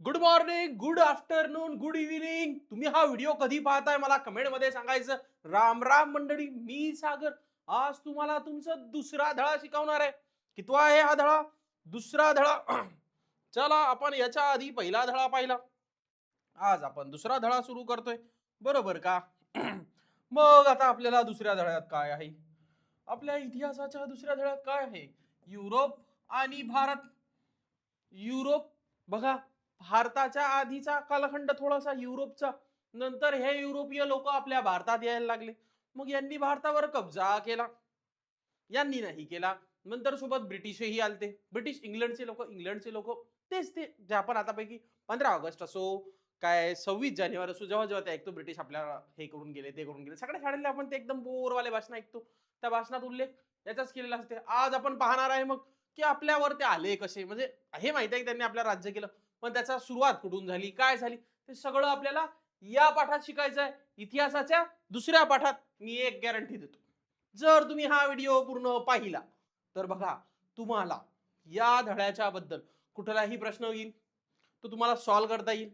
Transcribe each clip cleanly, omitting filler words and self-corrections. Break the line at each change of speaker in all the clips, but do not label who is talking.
Good morning, good afternoon, good evening. तुम्ही हा video कधी पाहताय मला कमेंट मध्ये सांगायचं. राम राम मंडळी, मी सागर. आज तुम्हाला तुमचा दुसरा धडा शिकवणार आहे. कितवा आहे हा धडा? दुसरा धडा. चला आपण याच्या आधी पहिला धडा पाहिला. आज आपण दुसरा धडा सुरू करतोय. बरोबर का? मग आता आपल्याला दुसऱ्या धड्यात काय आहे? आपल्या इतिहासाच्या दुसऱ्या धड्यात काय आहे? युरोप आणि भारत. युरोप बघा, भारताच्या आधीचा कालखंड थोडासा युरोपचा. नंतर हे युरोपीय लोक आपल्या भारतात यायला लागले. मग यांनी भारतावर कब्जा केला. यांनी नाही केला. नंतर सोबत ब्रिटिशही आलते. इंग्लंडचे लोक तेच ते जे आपण आतापैकी 15 ऑगस्ट असो, काय 26 जानेवारी असो, जेव्हा जेव्हा ते ऐकतो ब्रिटिश आपल्याला हे करून गेले ते करून गेले, सगळ्या शाळेतले आपण ते एकदम बोरवाले भाषण ऐकतो. त्या भाषणात उल्लेख याचाच केलेला असते. आज आपण पाहणार आहे मग की आपल्यावर ते आले कसे. म्हणजे हे माहिती आहे की त्यांनी आपलं राज्य केलं, पण त्याचा सुरुवात कुठून झाली, काय झाली, ते सगळं आपल्याला या पाठात शिकायचं आहे. इतिहासाच्या दुसऱ्या पाठात मी एक गॅरंटी देतो. जर तुम्ही हा व्हिडिओ पूर्ण पाहिला तर बघा, तुम्हाला या धड्याच्या बद्दल कुठलाही प्रश्न येईल तो तुम्हाला सॉल्व्ह करता येईल.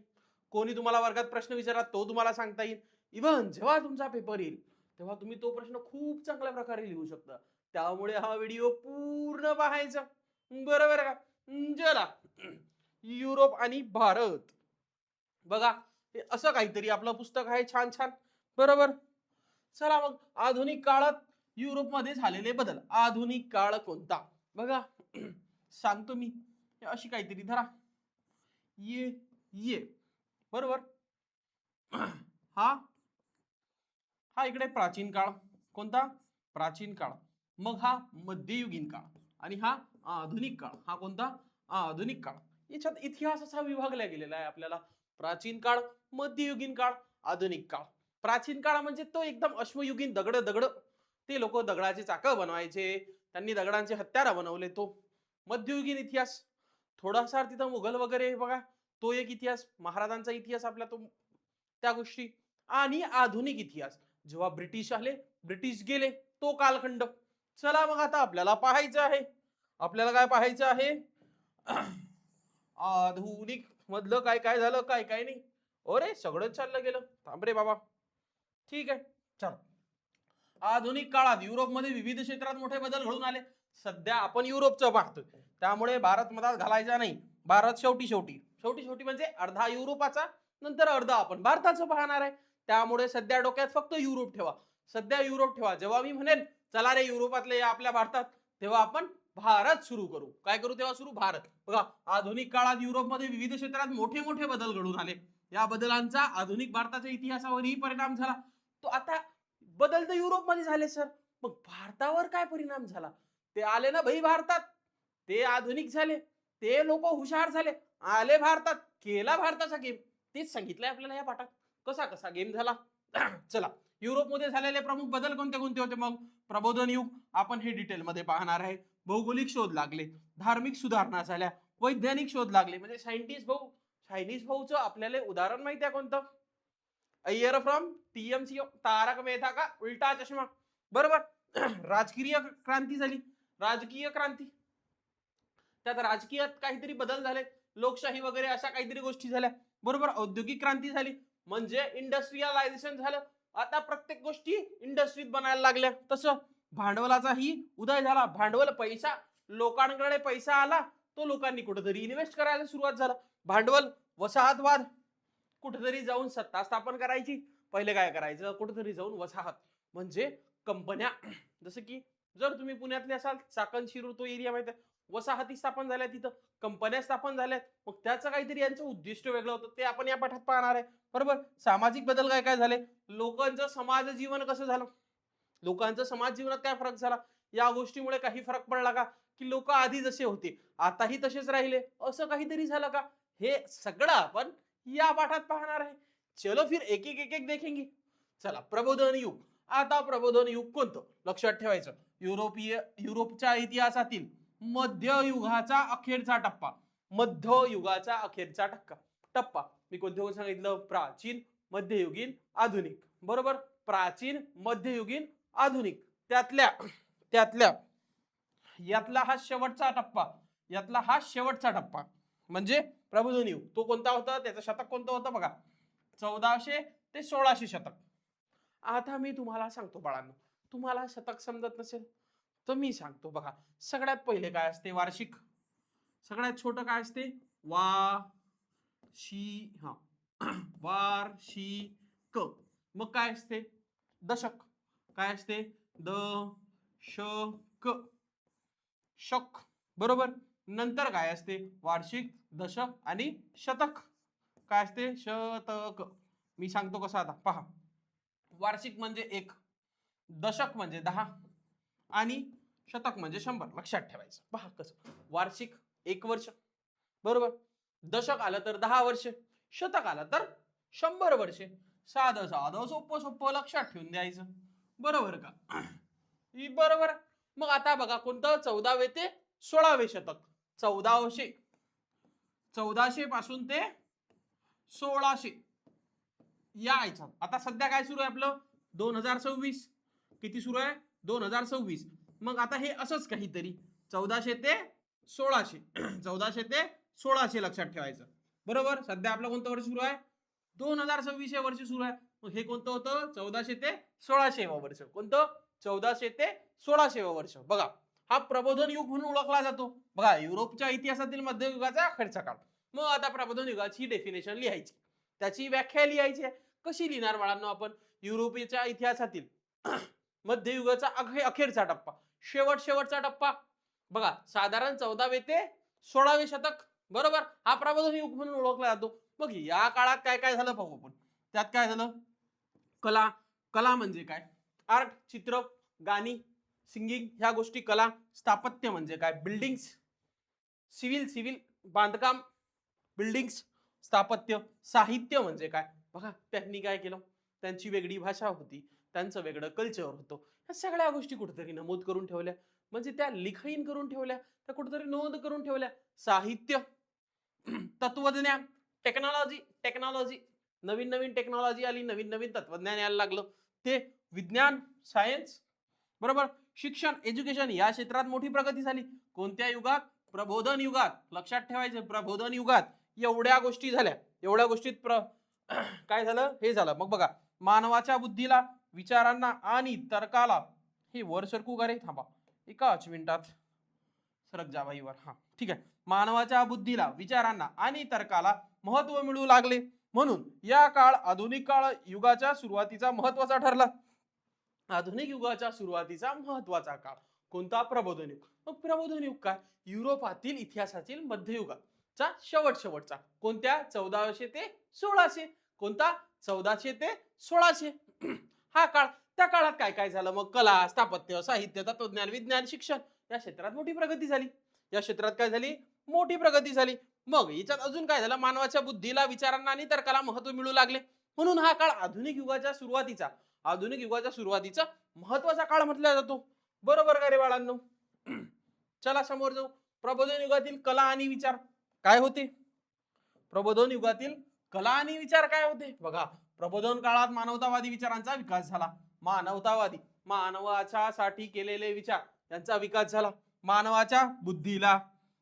कोणी तुम्हाला वर्गात प्रश्न विचारला तो तुम्हाला सांगता येईल. इव्हन जेव्हा तुमचा पेपर येईल तेव्हा तुम्ही तो प्रश्न खूप चांगल्या प्रकारे लिहू शकता. त्यामुळे हा व्हिडिओ पूर्ण पाहायचा. बरोबर का? चला. युरोप आणि भारत. बघा, हे असं काहीतरी आपलं पुस्तक आहे छान छान. बरोबर. चला मग, आधुनिक काळात युरोपमध्ये झालेले बदल. आधुनिक काळ कोणता? बघा, सांगतो मी. अशी काहीतरी धरा. ये ये बरोबर. हा हा इकडे प्राचीन काळ. कोणता? प्राचीन काळ. मग हा मध्ययुगीन काळ. आणि हा आधुनिक काळ. हा कोणता? आधुनिक काळ. याच्यात इतिहास असा विभागला गेलेला आहे आपल्याला. प्राचीन काळ, मध्ययुगीन काळ, आधुनिक काळ. प्राचीन काळ म्हणजे तो एकदम अश्मयुगीन दगड दगड. ते लोक दगडाचे चाकं बनवायचे, त्यांनी दगडांचे हत्यारा बनवले तो. मध्ययुगीन इतिहास थोडासा तिथं मुघल वगैरे बघा, तो एक इतिहास, महाराजांचा इतिहास आपला तो, त्या गोष्टी. आणि आधुनिक इतिहास जेव्हा ब्रिटिश आले, ब्रिटिश गेले, तो कालखंड. चला मग आता आपल्याला पाहायचं आहे. आपल्याला काय पाहायचं आहे? आधुनिक मधलं काय काय झालं, काय काय नाही. अरे सगळंच चाललं गेलं. थांब रे बाबा. ठीक आहे, चल. आधुनिक काळात युरोपमध्ये विविध क्षेत्रात मोठे बदल घडून आले. सध्या आपण युरोपचं पाहतोय, त्यामुळे भारत मधात घालायचा नाही. भारत शेवटी शेवटी शेवटी शेवटी म्हणजे अर्धा युरोपाचा, नंतर अर्धा आपण भारताचं पाहणार आहे. त्यामुळे सध्या डोक्यात फक्त युरोप ठेवा. सध्या युरोप ठेवा. जेव्हा मी म्हणेन चला रे युरोपातले या आपल्या भारतात, तेव्हा आपण भारत सुरू करू. काय करू तेव्हा सुरू? भारत. बघा, आधुनिक काळात युरोपमध्ये विविध क्षेत्रात मोठे मोठे बदल घडून आले. या बदलांचा आधुनिक भारताच्या इतिहासावरही परिणाम झाला. तो आता बदल तर युरोपमध्ये झाले सर, मग भारतावर काय परिणाम झाला? ते आले ना भाई भारतात, ते आधुनिक झाले, ते लोक हुशार झाले, आले भारतात, केला भारताचा गेम. तेच सांगितलंय आपल्याला या पाठात. कसा कसा गेम झाला. चला, युरोपमध्ये झालेले प्रमुख बदल कोणते कोणते होते? मग प्रबोधन युग, आपण हे डिटेलमध्ये पाहणार आहे. भौगोलिक शोध लागले, धार्मिक सुधारणा झाल्या, वैज्ञानिक शोध लागले. म्हणजे सायंटिस्ट भाऊ, चायनीज भाऊचं आपल्याला उदाहरण माहिती आहे कोणतं? अय्यर फ्रॉम टीएमसी, तारक मेहता का उलटा चष्मा. बरोबर. राजकीय क्रांती झाली, राजकीय क्रांती. त्यात राजकीयात काहीतरी बदल झाले, लोकशाही वगैरे अशा काहीतरी गोष्टी झाल्या. बरोबर. औद्योगिक क्रांती झाली, म्हणजे इंडस्ट्रियलायझेशन झालं. आता प्रत्येक गोष्टी इंडस्ट्रीत बनायला लागल्या. तसं भांडवलाचाही उदय झाला. भांडवल, पैसा, लोकांकडे पैसा आला, तो लोकांनी कुठेतरी इन्व्हेस्ट करायला सुरुवात झाला. भांडवल, वसाहतवाद, कुठेतरी जाऊन सत्ता स्थापन करायची. पहिले काय करायचं? कुठेतरी जाऊन वसाहत म्हणजे कंपन्या. जसं की जर तुम्ही पुण्यातले असाल, चाकण शिरूर तो एरिया माहिती आहे, वसाहती स्थापन झाल्या, तिथं कंपन्या स्थापन झाल्यात. मग त्याचं काहीतरी यांचं उद्दिष्ट वेगळं होतं, ते आपण या पाठात पाहणार आहे. बरोबर. सामाजिक बदल काय काय झाले, लोकांचं समाज जीवन कसं झालं, लोकांचं समाज जीवनात काय फरक झाला, या गोष्टीमुळे काही फरक पडला का, की लोक आधी जसे होते आताही तसेच राहिले, असं काहीतरी झालं का, हे सगळं आपण या पाठात पाहणार आहे. चलो फिर एक एक एक एक देखेंगे. चला, प्रबोधन युग. आता प्रबोधन युग कोणतं? लक्षात ठेवायचं, युरोपच्या इतिहासातील मध्ययुगाचा अखेरचा टप्पा. मध्ययुगाचा अखेरचा टप्पा मी कोणते सांगितलं? प्राचीन, मध्ययुगीन, आधुनिक. बरोबर. प्राचीन, मध्ययुगीन, आधुनिक. त्यातल्या त्यातल्या यातला हा शेवटचा टप्पा. यातला हा शेवटचा टप्पा म्हणजे प्रबोधन युग तो कोणता होता, त्याचं शतक कोणतं होतं बघा, 1400 ते 1600 शतक. आता मी तुम्हाला सांगतो बाळांनो, तुम्हाला शतक समजत नसेल तर मी सांगतो बघा. सगळ्यात पहिले काय असते, वार्षिक. सगळ्यात छोटं काय असते, हा वार्षिक. मग काय असते, दशक. काय असते, दशक, शक, बरोबर. नंतर काय असते, वार्षिक, दशक आणि शतक. काय असते, शतक. मी सांगतो कसं आता पहा. वार्षिक म्हणजे 1, दशक म्हणजे 10 आणि शतक म्हणजे 100. लक्षात ठेवायचं. पहा कसं, वार्षिक 1 वर्ष, बरोबर. दशक आलं तर 10 वर्ष, शतक आलं तर 100 वर्षे. साधं साधं सोपं सोपं लक्षात ठेवून द्यायचं, बरोबर का. बरोबर. मग आता बघा कोणतं, 14वे ते 16वे शतक. 1400 पासून ते 1600 या याच्यात. आता सध्या काय सुरू आहे आपलं, 2026. किती सुरू आहे, 2026. मग आता हे असंच काहीतरी 1400 ते 1600 1400 ते 1600 लक्षात ठेवायचं, बरोबर. सध्या आपलं कोणतं वर्ष सुरू आहे, 2026 हे वर्ष सुरू आहे. मग हे कोणतं होतं, 1400 ते 1600 वर्ष. कोणतं, 1400 ते 1600 वर्ष. बघा हा प्रबोधन युग म्हणून ओळखला जातो. बघा युरोपच्या इतिहासातील मध्ययुगाचा अखेरचा काळ. मग आता प्रबोधन युगाची डेफिनेशन लिहायची, त्याची व्याख्या लिहायची. कशी लिहिणार बाळांनो आपण, युरोपच्या इतिहासातील मध्ययुगाचा अखेरचा टप्पा, शेवटचा टप्पा. बघा साधारण 14वे ते 16वे शतक, बरोबर. हा प्रबोधन युग म्हणून ओळखला जातो. मग या काळात काय काय झालं पाहू आपण. त्यात काय झालं, कला. कला म्हणजे काय, आर्ट, चित्र, गाणी, सिंगिंग, ह्या गोष्टी कला. स्थापत्य म्हणजे काय, बिल्डिंग्स, सिव्हिल बांधकाम, बिल्डिंग्स, स्थापत्य. साहित्य म्हणजे काय, बघा त्यांनी काय केलं, त्यांची वेगळी भाषा होती, त्यांचं वेगळं कल्चर होतं. ह्या सगळ्या गोष्टी कुठेतरी नमूद करून ठेवल्या, म्हणजे त्या लिखाण करून ठेवल्या, त्या कुठेतरी नोंद करून ठेवल्या. साहित्य, तत्वज्ञान, टेक्नॉलॉजी, नवीन टेक्नॉलॉजी आली, नवीन तत्वज्ञान यायला लागलं, ते विज्ञान, सायन्स, बरोबर. शिक्षण, एज्युकेशन, या क्षेत्रात मोठी प्रगती झाली. कोणत्या युगात, प्रबोधन युगात. लक्षात ठेवायचं, प्रबोधन युगात एवढ्या गोष्टी झाल्या. एवढ्या गोष्टीत काय झालं, हे झालं. मग बघा, मानवाच्या बुद्धीला, विचारांना आणि तर्काला, हे वर सरकू का रे, थांबा एकाच मिनिटात, सरक जा बाईवर. हा ठीक आहे. मानवाच्या बुद्धीला, विचारांना आणि तर्काला महत्व मिळू लागले, म्हणून या काळ आधुनिक काळ युगाच्या सुरुवातीचा महत्वाचा ठरला. आधुनिक युगाच्या सुरुवातीचा महत्वाचा काळ कोणता, प्रबोधन युग. मग प्रबोधन युग काय, युरोपातील इतिहासातील मध्ययुगाचा शेवटचा. कोणत्या, 1400 ते 1600. कोणता, 1400 ते 1600 हा काळ. त्या काळात काय काय झालं, मग कला, स्थापत्य, साहित्य, तत्वज्ञान, विज्ञान, शिक्षण या क्षेत्रात मोठी प्रगती झाली. या क्षेत्रात काय झाली, मोठी प्रगती झाली. मग याच्यात अजून काय झालं, मानवाच्या बुद्धीला, विचारांना आणि तर्काला महत्व मिळू लागले, म्हणून हा काळ आधुनिक युगाच्या सुरुवातीचा महत्वाचा काळ म्हटला जातो, बरोबर का रे बाळांनो. चला समोर जाऊ. प्रबोधन युगातील कला आणि विचार काय होते, प्रबोधन युगातील कला आणि विचार काय होते. बघा प्रबोधन काळात मानवतावादी विचारांचा विकास झाला. मानवाच्या साठी केलेले विचार यांचा विकास झाला. मानवाच्या बुद्धीला,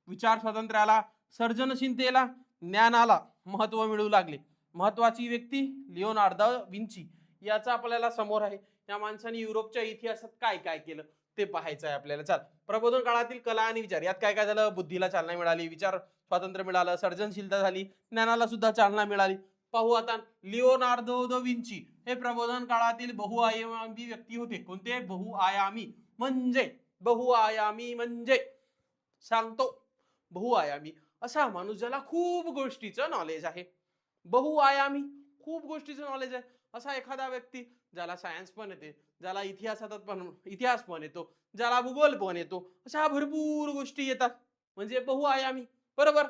विचार स्वातंत्र्याला, सर्जनशीलतेला, ज्ञानाला महत्व मिळू लागले. महत्वाची व्यक्ती लिओनार्दो विंची याचा आपल्याला समोर आहे. या माणसाने युरोपच्या इतिहासात काय काय केलं ते पाहायचं आहे आपल्याला. चल, प्रबोधन काळातील कला आणि विचार यात काय काय झालं, बुद्धीला चालना मिळाली, विचार स्वातंत्र्य मिळालं, सर्जनशीलता झाली, ज्ञानाला सुद्धा चालना मिळाली. पाहू आता, लिओनार्दो द विंची हे प्रबोधन काळातील बहुआयामी व्यक्ती होते. कोणते, बहुआयामी म्हणजे सांगतो, बहुआयामी असा माणूस ज्याला खूप गोष्टीचं नॉलेज आहे. बहुआयामी, खूप गोष्टीचं नॉलेज आहे असा एखादा व्यक्ती, ज्याला सायन्स पण येते, ज्याला इतिहास पण येतो, ज्याला भूगोल पण येतो, अशा भरपूर गोष्टी येतात, म्हणजे बहुआयामी, बरोबर.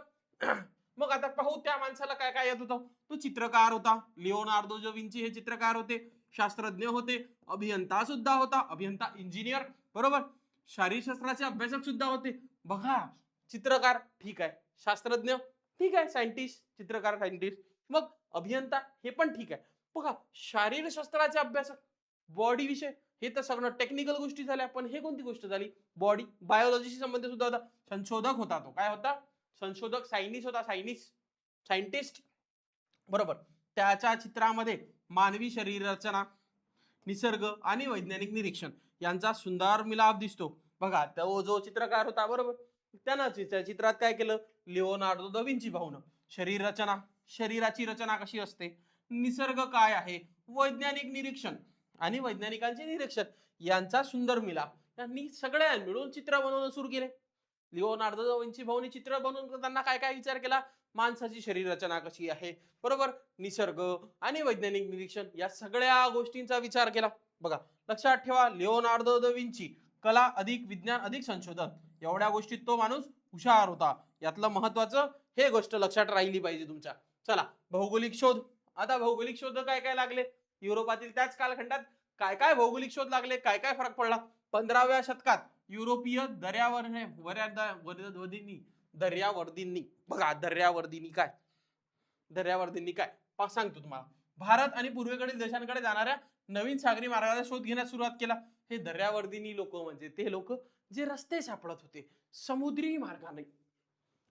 मग आता पाहू त्या माणसाला काय काय येत होतं. तो चित्रकार होता, लिओनार्दो द विंची हे चित्रकार होते, शास्त्रज्ञ होते, अभियंता सुद्धा होता, इंजिनियर, बरोबर. शारीरशास्त्राचे अभ्यासक सुद्धा होते. बघा, चित्रकार ठीक आहे, शास्त्रज्ञ ठीक आहे, सायंटिस्ट, चित्रकार, सायंटिस्ट, मग अभियंता हे पण ठीक आहे. बघा शारीरशास्त्राचे अभ्यासक, बॉडी विषय, हे तर सगळं टेक्निकल गोष्टी झाल्या, पण हे कोणती गोष्ट झाली, बॉडी, बायोलॉजीशी संबंधित सुद्धा होता. संशोधक होता तो, काय होता, संशोधक, सायनिस्ट होता, सायनिस्ट, सायंटिस्ट, बरोबर. त्याच्या चित्रामध्ये मानवी शरीर रचना, निसर्ग आणि वैज्ञानिक निरीक्षण यांचा सुंदर मिलाप दिसतो. बघा, तो जो चित्रकार होता, बरोबर, त्यानं त्या चित्रात काय केलं, लिओनार्दो दा विंची भाऊन शरीर रचना, शरीराची रचना कशी असते, निसर्ग काय आहे, वैज्ञानिक निरीक्षण आणि वैज्ञानिकांचे निरीक्षण यांचा सुंदर मिलाप, यांनी सगळ्या मिळून चित्र बनवणं सुरू केले. लिओनार्दो दा विंची भाऊनी चित्र बनवून त्यांना काय काय विचार केला, माणसाची शरीर रचना कशी आहे, बरोबर, निसर्ग आणि वैज्ञानिक निरीक्षण या सगळ्या गोष्टींचा विचार केला. बघा, लक्षात ठेवा, लिओनार्दो दा विंची कला अधिक विज्ञान अधिक संशोधन एवढ्या गोष्टीत तो माणूस हुशार होता. यातलं महत्वाचं हे गोष्ट लक्षात राहिली पाहिजे तुमच्या. चला, भौगोलिक शोध. आता भौगोलिक शोध काय काय लागले युरोपातील त्याच कालखंडात, काय काय भौगोलिक शोध लागले, काय काय फरक पडला. 15व्या शतकात युरोपीय दर्यावर्दींनी, बघा दर्यावर्दींनी काय, दर्यावर्दींनी काय सांगतो तुम्हाला, भारत आणि पूर्वेकडील देशांकडे जाणाऱ्या नवीन सागरी मार्गाचा शोध घेण्यास सुरुवात केला. हे दर्यावर्दीनी लोक म्हणजे ते लोक जे रस्ते सापडत होते समुद्री मार्गाने,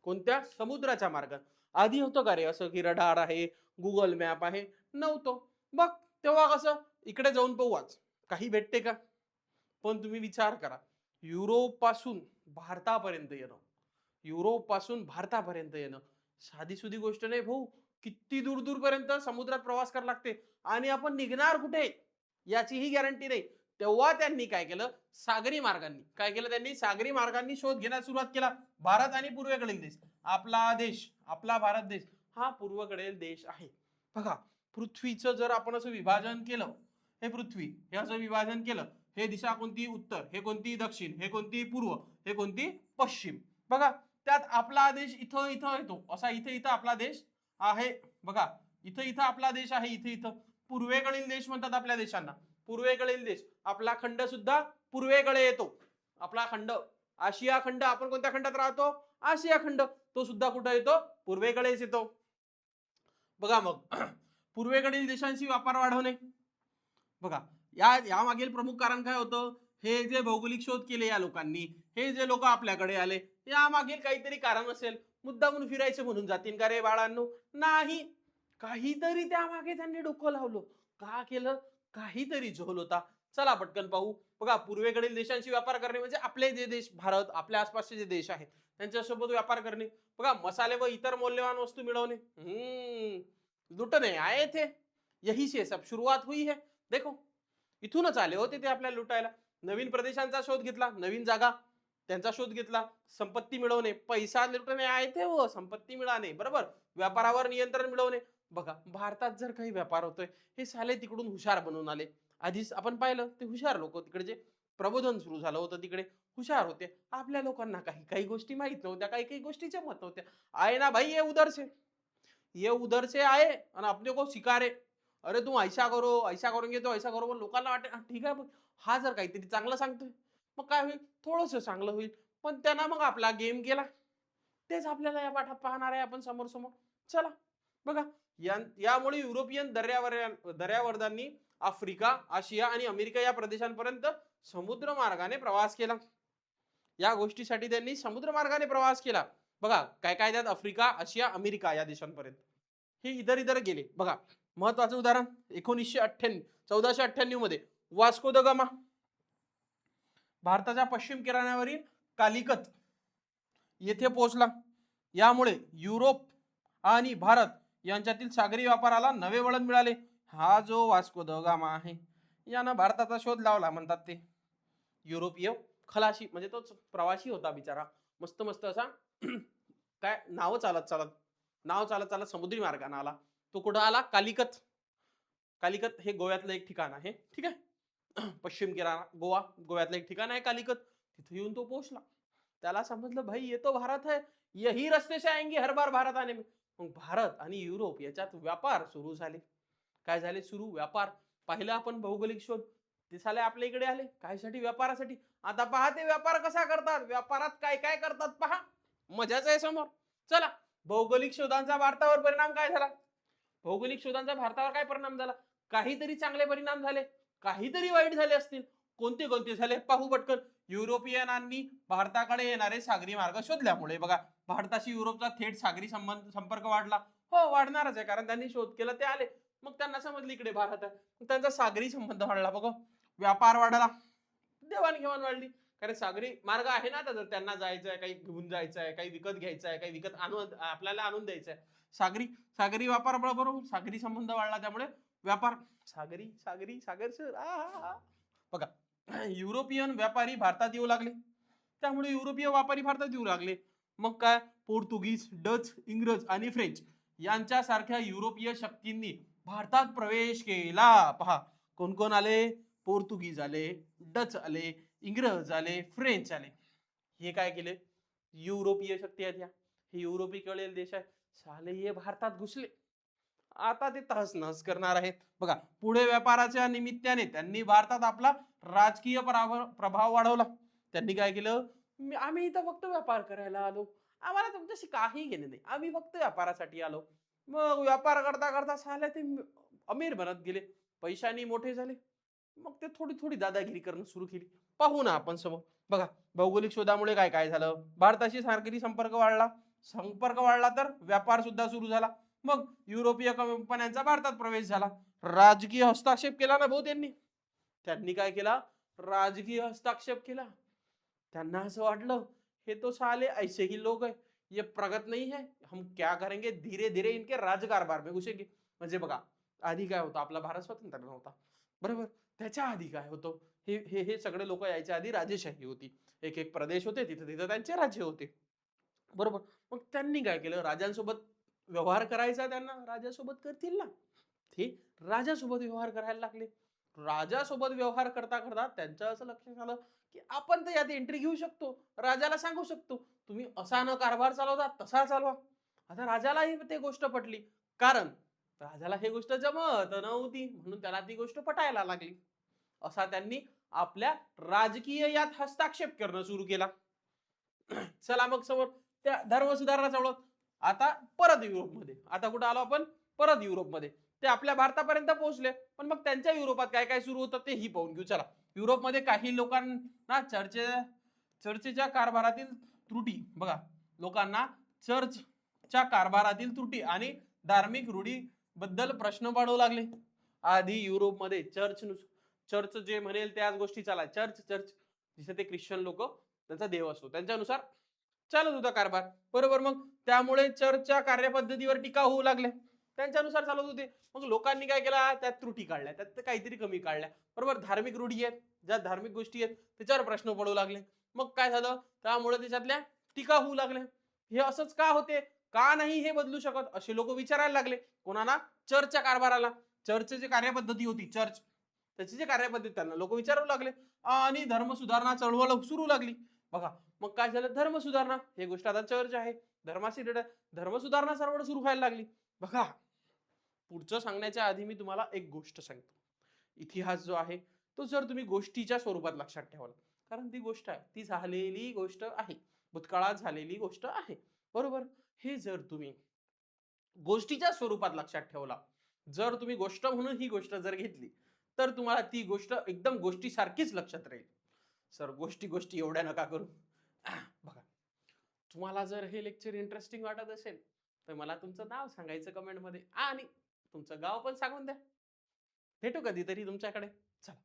कोणत्या, समुद्राच्या मार्गात. आधी होतं का रे असं की रडार आहे, गुगल मॅप आहे, नव्हतं. बघ, तेव्हा कसं इकडे जाऊन पाहूच काही भेटते का. पण तुम्ही विचार करा, युरोप पासून भारतापर्यंत येणं, युरोप पासून भारतापर्यंत येणं साधी सुधी गोष्ट नाही भाऊ. किती दूर दूर पर्यंत समुद्रात प्रवास करावा लागते आणि आपण निघणार कुठे याचीही गॅरंटी नाही. तेव्हा त्यांनी काय केलं, सागरी मार्गांनी काय केलं, त्यांनी सागरी मार्गांनी शोध घेण्यास सुरुवात केला. भारत आणि पूर्वेकडील देश, आपला देश, आपला भारत देश हा पूर्वेकडील देश आहे. बघा, पृथ्वीचं जर आपण असं विभाजन केलं, हे पृथ्वी हे असं विभाजन केलं, हे दिशा कोणती उत्तर, हे कोणती दक्षिण, हे कोणती पूर्व, हे कोणती पश्चिम. बघा, त्यात आपला देश इथं इथं येतो असा, इथे इथं आपला देश आहे. बघा, इथं इथं आपला देश आहे, इथे इथं पूर्वेकडील देश म्हणतात आपल्या देशांना. पूर्वेकडील देश, आपला खंड सुद्धा पूर्वेकडे येतो. आपला खंड आशिया खंड, आपण कोणत्या खंडात राहतो, आशिया खंड, तो सुद्धा कुठे येतो, पूर्वेकडेच येतो. बघा मग पूर्वेकडील देशांशी व्यापार वाढवणे. बघा, या मागील प्रमुख कारण काय होतं, हे जे भौगोलिक शोध केले या लोकांनी, हे जे लोक आपल्याकडे आले, या मागील काहीतरी कारण असेल. मुद्दामून फिरायचे म्हणून जातील का रे बाळांनो, नाही, काहीतरी त्यामागे त्यांनी डोकं लावलं. का केलं, काहीतरी झोल होता. चला पटकन पाहू. बघा, पूर्वेकडील देशांशी व्यापार करणे म्हणजे आपले जे देश, भारत, आपल्या आसपासचे जे देश आहेत त्यांच्यासोबत व्यापार करणे. बघा, मसाले व इतर मौल्यवान वस्तू मिळवणे. लुटणे आए थे, यही से सब शुरुआत हुई है. देखो, इथूनच आले होते ते आपल्याला लुटायला. नवीन प्रदेशांचा शोध घेतला, नवीन जागा त्यांचा शोध घेतला. संपत्ती मिळवणे, पैसा लुटणे आहे ते व संपत्ती मिळवणे, बरोबर, व्यापारावर नियंत्रण मिळवणे. बघा, भारतात जर काही व्यापार होतोय, हे साले तिकडून हुशार बनवून आले. आधीच आपण पाहिलं, ते हुशार लोक तिकडे, जे प्रबोधन सुरू झालं होतं तिकडे हुशार होते. आपल्या लोकांना काही काही गोष्टी माहित नव्हत्या, काही काही गोष्टीचे मत नव्हत्या. आहे ना भाई, ये उधर से आए और अपने को सिखा रहे, अरे तू ऐसा करो, ऐसा करोगे तो ऐसा करो. लोकांना वाटते ठीक आहे, हा जर काहीतरी चांगलं सांगतोय, मग काय होईल, थोडंसं चांगलं होईल. पण त्यांना मग आपला गेम केला. तेच आपल्याला या पाठात पाहणार आहे आपण समोर समोर. चला बघा, यामुळे युरोपियन दर्यावर्दांनी आफ्रिका, आशिया आणि अमेरिका या प्रदेशांपर्यंत समुद्र मार्गाने प्रवास केला. या गोष्टीसाठी त्यांनी समुद्र मार्गाने प्रवास केला. बघा, काय काय त्यात, आफ्रिका, आशिया, अमेरिका या देशांपर्यंत हे इधर इधर गेले. बघा, महत्वाचं उदाहरण 1498 मध्ये वास्को द गामा भारताच्या पश्चिम किनाऱ्यावरील कालिकत येथे पोहोचला. यामुळे युरोप आणि भारत यांच्यातील सागरी व्यापाराला नवे वळण मिळाले. हा जो वास्को द गामा आहे, यानं भारताचा शोध लावला म्हणतात ते. युरोपीय खलाशी म्हणजे तोच प्रवासी होता बिचारा, मस्त मस्त असा काय नाव चालत चालत समुद्री मार्गाने आला. तो कुठं आला, कालिकत. कालिकत हे गोव्यातलं एक ठिकाण आहे, ठीक आहे. पश्चिम किनारा गोव्यातलं एक ठिकाण आहे कालिकत. तिथे येऊन तो पोहोचला. त्याला समजलं, भाई ये तो भारत है, यही रस्ते से आएंगे हर बार भारत आने में. मग भारत आणि युरोप याच्यात व्यापार सुरू झाले. काय झाले सुरू, व्यापार. पाहिलं आपण भौगोलिक शोध, ते साले आपल्या इकडे आले कायसाठी, व्यापारासाठी. आता पहा ते व्यापार कसा करतात, व्यापारात काय काय करतात पहा, मजाच आहे समोर. चला, भौगोलिक शोधांचा भारतावर परिणाम काय झाला. भौगोलिक शोधांचा भारतावर काय परिणाम झाला, काहीतरी चांगले परिणाम झाले, काहीतरी वाईट झाले असतील. कोणते कोणते झाले पाहू पटकन. युरोपियनांनी भारताकडे येणारे सागरी मार्ग शोधल्यामुळे बघा, भारताशी युरोपचा थेट सागरी संपर्क वाढला. हो वाढणारच आहे, कारण त्यांनी शोध केला, ते आले. मग त्यांना समजलं इकडे भारत आहे. मग त्यांचा सागरी संबंध वाढला बघा, व्यापार वाढला, देवाणघेवाण वाढली. कारण सागरी मार्ग आहे ना आता, जर त्यांना जायचं आहे, काही घेऊन जायचं आहे, काही विकत घ्यायचं आहे, काही विकत आणून आपल्याला आणून द्यायचं आहे, सागरी सागरी व्यापार बरोबर सागरी संबंध वाढला, त्यामुळे व्यापार सागरी सागरी सागर सर बघा. युरोपियन व्यापारी भारतात येऊ लागले, त्यामुळे युरोपीय व्यापारी भारतात येऊ लागले. मग काय, पोर्तुगीज, डच, इंग्रज आणि फ्रेंच यांच्यासारख्या युरोपीय शक्तींनी भारतात प्रवेश केला. पहा, कोण कोण आले? पोर्तुगीज आले, डच आले, इंग्रज आले, फ्रेंच आले. हे काय केले? युरोपीय शक्ती आहेत ह्या, हे युरोपीकडील देश आहे, साले हे भारतात घुसले. आता ते तहस नहस करणार आहेत. बघा, पुढे व्यापाराच्या निमित्ताने त्यांनी भारतात आपला राजकीय प्रभाव वाढवला. त्यांनी काय केलं? आम्ही इथं फक्त व्यापार करायला आलो, आम्हाला तुमच्याशी काही घेणे नाही, आम्ही फक्त व्यापारासाठी आलो. मग व्यापार करता करता साले ते अमीर बनत गेले, पैशानी मोठे झाले. मग ते थोडी थोडी दादागिरी करणं सुरू केली. पाहू ना आपण समोर. बघा, भौगोलिक शोधामुळे काय काय झालं? भारताशी सागरी संपर्क वाढला, संपर्क वाढला तर व्यापार सुद्धा सुरू झाला. मग युरोपीय कंपन्यांचा भारतात प्रवेश झाला. राजकीय हस्तक्षेप केला ना भाऊ त्यांनी. त्यांनी काय केला? राजकीय हस्तक्षेप केला. त्यांना असं वाटलं, हे तो साले ऐसे ही लोग है, ये प्रगत नहीं है, हम क्या करेंगे, धीरे धीरे इनके राजकारभार में घुसेंगे. म्हणजे बघा, आधी काय होतं, आपला भारत स्वतंत्र नव्हता, बरोबर? त्याच्या आधी काय होतं, हे हे हे सगळे लोक यायच्या आधी राजेशाही होती, एक एक प्रदेश होते, तिथे तिथे त्यांचे राज्य होते, बरोबर? मग त्यांनी काय केलं? राजांसोबत व्यवहार करायचा, त्यांना राजासोबत करतील ना, ते राजासोबत व्यवहार करायला लागले. राजासोबत व्यवहार करता करता त्यांचं असं लक्षात आलं की आपण तर यात एंट्री घेऊ शकतो, राजाला सांगू शकतो, तुम्ही असा न कारभार चालवता, तसा चालवा. आता राजालाही ते गोष्ट पटली, कारण राजाला हे गोष्ट जमत नव्हती, म्हणून त्याला ती गोष्ट पटायला लागली. असा त्यांनी आपल्या राजकीय यात हस्तक्षेप करणं सुरू केला. चला मग समोर त्या धर्म सुधारणा चळवळ. आता परत युरोपमध्ये, आता कुठं आलो आपण? परत युरोपमध्ये. ते आपल्या भारतापर्यंत पोहोचले, पण मग त्यांच्या युरोपात काय काय सुरू होतं ते ही पाहून घेऊ. चला, युरोपमध्ये काही लोकांना चर्चेच्या कारभारातील त्रुटी, बघा, लोकांना चर्चच्या कारभारातील त्रुटी आणि धार्मिक रूढी बद्दल प्रश्न पडू लागले. आधी युरोपमध्ये चर्च जे म्हणेल त्याच गोष्टी चाला, चर्च चर्च जिथे ते ख्रिश्चन लोक त्यांचा देव असतो त्याच्यानुसार चालत होता कारभार, बरोबर? मग त्यामुळे चर्चच्या कार्यपद्धतीवर टीका होऊ लागल्या, त्यांच्यानुसार चालत होते. मग लोकांनी काय केला? त्यात त्रुटी काढल्या, त्यात काहीतरी कमी काढल्या, बरोबर? धार्मिक रूढी आहेत, ज्या धार्मिक गोष्टी आहेत त्याच्यावर प्रश्न पडू लागले. मग काय झालं? त्यामुळे त्याच्यातल्या टीका होऊ लागल्या. हे असंच का होते, का नाही हे बदलू शकत, असे लोक विचारायला लागले. कोणाला? चर्चच्या कारभाराला. चर्चची कार्यपद्धती होती, चर्च, त्याची जी कार्यपद्धती त्यांना लोक विचारू लागले, आणि धर्म सुधारणा चळवळ सुरू लागली. बघा, मग काय झालं? धर्म सुधारणा, हे गोष्ट आता चर्च आहे, धर्माशी धर्म सुधारणा सर्व सुरू व्हायला लागली. बघा, पुढचं सांगण्याच्या आधी मी तुम्हाला एक गोष्ट सांगतो. इतिहास जो आहे तो जर तुम्ही गोष्टीच्या स्वरूपात लक्षात ठेवाल, कारण ती गोष्ट आहे, ती झालेली गोष्ट आहे, भूतकाळात झालेली गोष्ट आहे, बरोबर? हे जर तुम्ही गोष्टीच्या स्वरूपात लक्षात ठेवला, जर तुम्ही गोष्ट म्हणून ही गोष्ट जर घेतली, तर तुम्हाला ती गोष्ट एकदम गोष्टीसारखीच लक्षात राहील. सर गोष्टी गोष्टी एवढ्या नका करू. बघा, तुम्हाला जर हे लेक्चर इंटरेस्टिंग वाटत असेल तर मला तुमचं नाव सांगायचं कमेंट मध्ये, आणि तुमचं गाव पण सांगून द्या. भेटू कधीतरी तुमच्याकडे. चला,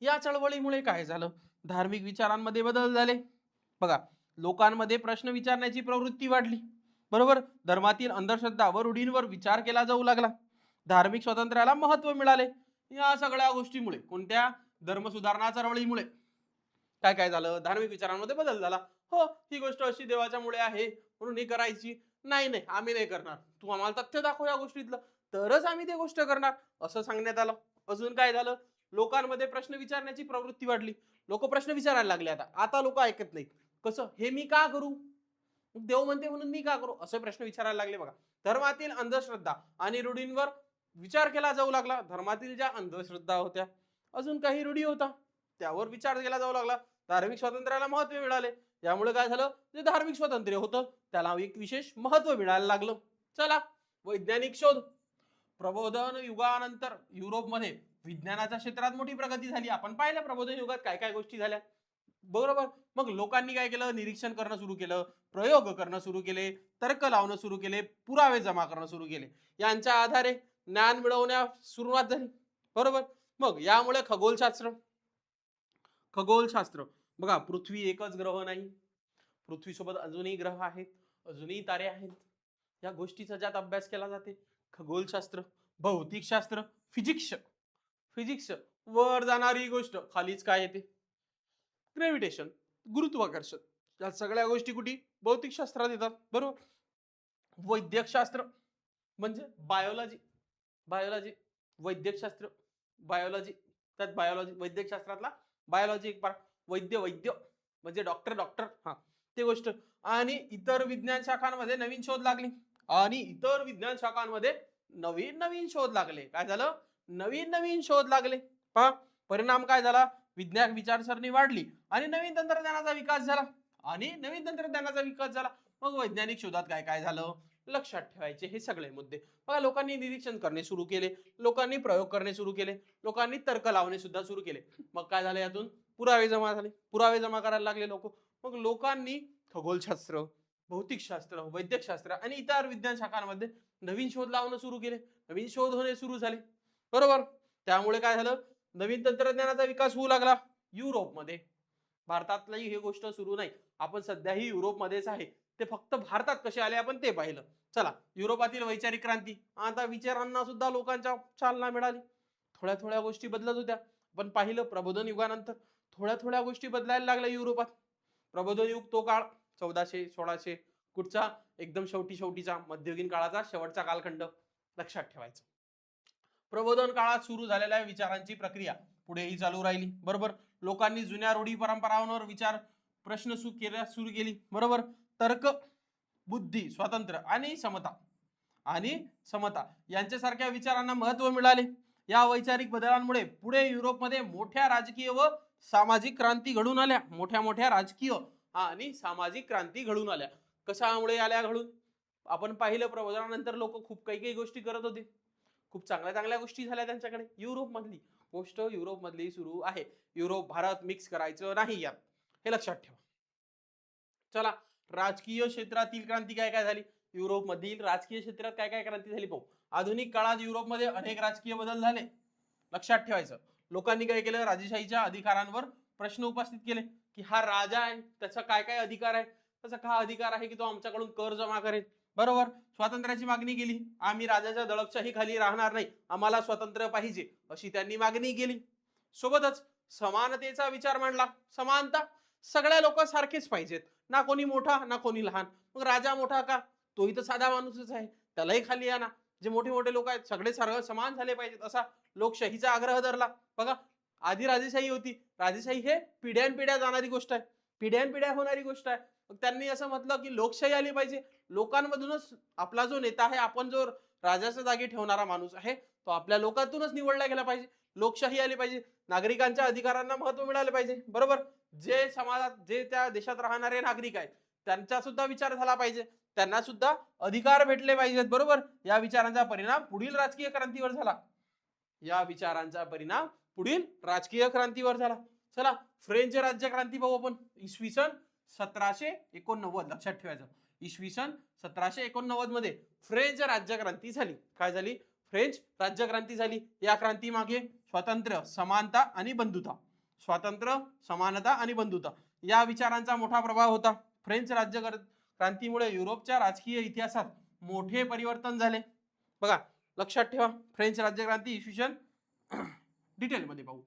या चळवळीमुळे काय झालं? धार्मिक विचारांमध्ये बदल झाले. बघा, लोकांमध्ये प्रश्न विचारण्याची प्रवृत्ती वाढली, बरोबर? धर्मातील अंधश्रद्धा व रूढींवर विचार केला जाऊ लागला. धार्मिक स्वातंत्र्याला महत्व मिळाले. या सगळ्या गोष्टीमुळे, कोणत्या? धर्म सुधारणा चळवळीमुळे काय काय झालं? धार्मिक विचारांमध्ये बदल झाला. हो, ही गोष्ट अशी देवाच्या मुळे आहे म्हणून ही करायची नाही, नाही आम्ही नाही करणार, तू आम्हाला तथ्य दाखव या गोष्टीतलं, तरच आम्ही ती गोष्ट करणार, असं सांगण्यात आलं. अजून काय झालं? लोकांमध्ये प्रश्न विचारण्याची प्रवृत्ती वाढली. लोक प्रश्न विचारायला लागले. आता लोक ऐकत नाहीत. कसं? हे मी का करू, देव म्हणते म्हणून मी का करू, असे प्रश्न विचारायला लागले. बघा, धर्मातील अंधश्रद्धा आणि रूढींवर विचार केला जाऊ लागला. धर्मातील ज्या अंधश्रद्धा होत्या, अजून काही रूढी होता, त्यावर विचार केला जाऊ लागला. धार्मिक स्वातंत्र्याला महत्व मिळाले. यामुळे काय झालं? जे धार्मिक स्वातंत्र्य होतं त्याला एक विशेष महत्व मिळायला लागलं. चला, वैज्ञानिक शोध. प्रबोधन युगानंतर युरोपमध्ये विज्ञानाच्या क्षेत्रात मोठी प्रगती झाली. आपण पाहिलं प्रबोधन युगात काय काय गोष्टी झाल्या. बरोबर. मग लोकांनी काय केलं, निरीक्षण करणं सुरू केलं, प्रयोग करणं सुरू केले, तर्क लावणं सुरू केले, पुरावे जमा करणं सुरू केले. यांच्या आधारे ज्ञान मिळवण्यास सुरुवात झाली. बरोबर. मग यामुळे खगोलशास्त्र बघा, पृथ्वी एकच ग्रह नाही, पृथ्वीसोबत अजूनही ग्रह आहेत, अजूनही तारे आहेत. या गोष्टीचा ज्यात अभ्यास केला जाते. खगोलशास्त्र, भौतिकशास्त्र, फिजिक्स. फिजिक्स वर जाणारी गोष्ट खालीच काय येते, ग्रॅव्हिटेशन, गुरुत्वाकर्षण. या सगळ्या गोष्टी कुठे, भौतिकशास्त्रात येतात. बरोबर. वैद्यकशास्त्र म्हणजे बायोलॉजी, बायोलॉजी, वैद्यकशास्त्र, बायोलॉजी. त्यात बायोलॉजी, वैद्यकशास्त्रातला बायोलॉजी एक पार्ट. वैद्य, वैद्य म्हणजे डॉक्टर, डॉक्टर, हा ते गोष्ट. आणि इतर विज्ञान शाखांमध्ये नवीन शोध लागले, आणि इतर विज्ञान शाखांमध्ये नवीन नवीन शोध लागले. काय झालं, नवीन नवीन शोध लागले. पहा परिणाम काय झाला, विज्ञान विचारसरणी वाढली आणि नवीन तंत्रज्ञानाचा विकास झाला, आणि नवीन तंत्रज्ञानाचा विकास झाला. मग वैज्ञानिक शोधात काय काय झालं, लक्षात ठेवायचे हे सगळे मुद्दे. बघा, लोकांनी निरीक्षण करणे सुरू केले, लोकांनी प्रयोग करणे सुरू केले, लोकांनी तर्क लावणे सुद्धा सुरू केले. मग काय झालं, यातून पुरावे जमा झाले, पुरावे जमा करायला लागले लोक. मग लोकांनी खगोलशास्त्र, भौतिकशास्त्र, वैद्यकशास्त्र आणि इतर विज्ञान शाखांमध्ये नवीन शोध लावणं सुरू केले, नवीन शोध होणे सुरू झाले. बरोबर. त्यामुळे काय झालं, नवीन तंत्रज्ञानाचा विकास होऊ लागला युरोपमध्ये. भारतातली ही गोष्ट सुरू नाही, आपण सध्याही युरोपमध्येच आहे. ते फक्त भारतात कसे आले आपण ते पाहिलं. चला, युरोपातील वैचारिक क्रांती, आता विचारांना सुद्धा लोकांच्या चालना मिळाली. थोड्या थोड्या गोष्टी बदलत होत्या. पण पाहिलं प्रबोधन युगानंतर थोड्या थोड्या गोष्टी बदलायला लागल्या युरोपात. प्रबोधन युग तो काळ 1400-1600, कुठचा एकदम शेवटीचा मध्ययुगीन काळाचा शेवटचा कालखंड लक्षात ठेवायचा. प्रबोधन काळात सुरू झालेल्या विचारांची प्रक्रिया पुढेही चालू राहिली. बरोबर. लोकांनी जुन्या रूढी परंपरांवर विचार प्रश्न सुरू केली. बरोबर. तर्क, बुद्धी, स्वातंत्र्य आणि समता यांच्यासारख्या विचारांना महत्व मिळाले. या वैचारिक बदलांमुळे पुढे युरोपमध्ये मोठ्या राजकीय व सामाजिक क्रांती घडून आल्या. मोठ्या मोठ्या राजकीय आणि सामाजिक क्रांती घडून आल्या. कशामुळे आल्या घडून, आपण पाहिलं प्रबोधनानंतर लोक खूप काही काही गोष्टी करत होते. खूप चांगल्या चांगल्या गोष्टी झाल्या त्यांच्याकडे. युरोप मधली गोष्ट युरोप मधली सुरू आहे. युरोप भारत मिक्स करायचं नाही यात, हे लक्षात ठेवा. चला, राजकीय क्षेत्रातील क्रांती काय काय झाली, युरोप मधील राजकीय क्षेत्रात काय काय क्रांती झाली पाहू. आधुनिक काळात युरोपमध्ये अनेक राजकीय बदल झाले. लक्षात ठेवायचं. लोकांनी काय केलं, राजेशाहीच्या अधिकारांवर प्रश्न उपस्थित केले, की हा राजा आहे, त्याचा काय काय अधिकार आहे, त्याचा काय अधिकार आहे की तो आमच्याकडून कर जमा करेल. बरोबर. स्वातंत्र्याची मागणी केली, आम्ही राजाच्या दडपशाही खाली राहणार नाही, आम्हाला स्वातंत्र्य पाहिजे, अशी त्यांनी मागणी केली. सोबतच समानतेचा विचार मांडला. समानता, सगळ्या लोक सारखेच पाहिजेत, ना कोणी मोठा ना कोणी लहान. मग राजा मोठा का, तोही तर साधा माणूसच आहे, त्यालाही खाली आणा. जे मोठे मोठे लोक आहेत सगळे सारखं समान झाले पाहिजेत, असा लोकशाहीचा आग्रह धरला. बघा, आधी राजेशाही होती. राजेशाही हे पिढ्यानपिढ्या जाणारी गोष्ट आहे, पिढ्यानपिढ्या होणारी गोष्ट आहे. मग त्यांनी असं म्हटलं की लोकशाही आली पाहिजे. लोकांमधूनच आपला जो नेता आहे, आपण जो राजाच्या जागी ठेवणारा माणूस आहे, तो आपल्या लोकांतूनच निवडला गेला पाहिजे. लोकशाही आली पाहिजे. नागरिकांच्या अधिकारांना महत्व मिळाले पाहिजे. बरोबर. जे समाजात, जे त्या देशात राहणारे नागरिक आहेत, त्यांचा सुद्धा विचार झाला पाहिजे, त्यांना सुद्धा अधिकार भेटले पाहिजेत. बरोबर. या विचारांचा परिणाम पुढील राजकीय क्रांतीवर झाला. या विचारांचा परिणाम पुढील राजकीय क्रांतीवर झाला. चला, फ्रेंच राज्य क्रांती पाहू आपण. इसवी सन 1789, लक्षात ठेवायचं. इसवी सन 1789 मध्ये फ्रेंच राज्य क्रांती झाली. काय झाली, फ्रेंच राज्य क्रांती झाली. या क्रांती मागे स्वातंत्र्य, समानता आणि बंधुता, स्वातंत्र्य, समानता आणि बंधुता या विचारांचा मोठा प्रभाव होता. फ्रेंच राज्य क्रांतीमुळे युरोपच्या राजकीय इतिहासात मोठे परिवर्तन झाले. बघा, लक्षात ठेवा. फ्रेंच राज्य क्रांती इसवी सन डिटेल मध्ये पाहू.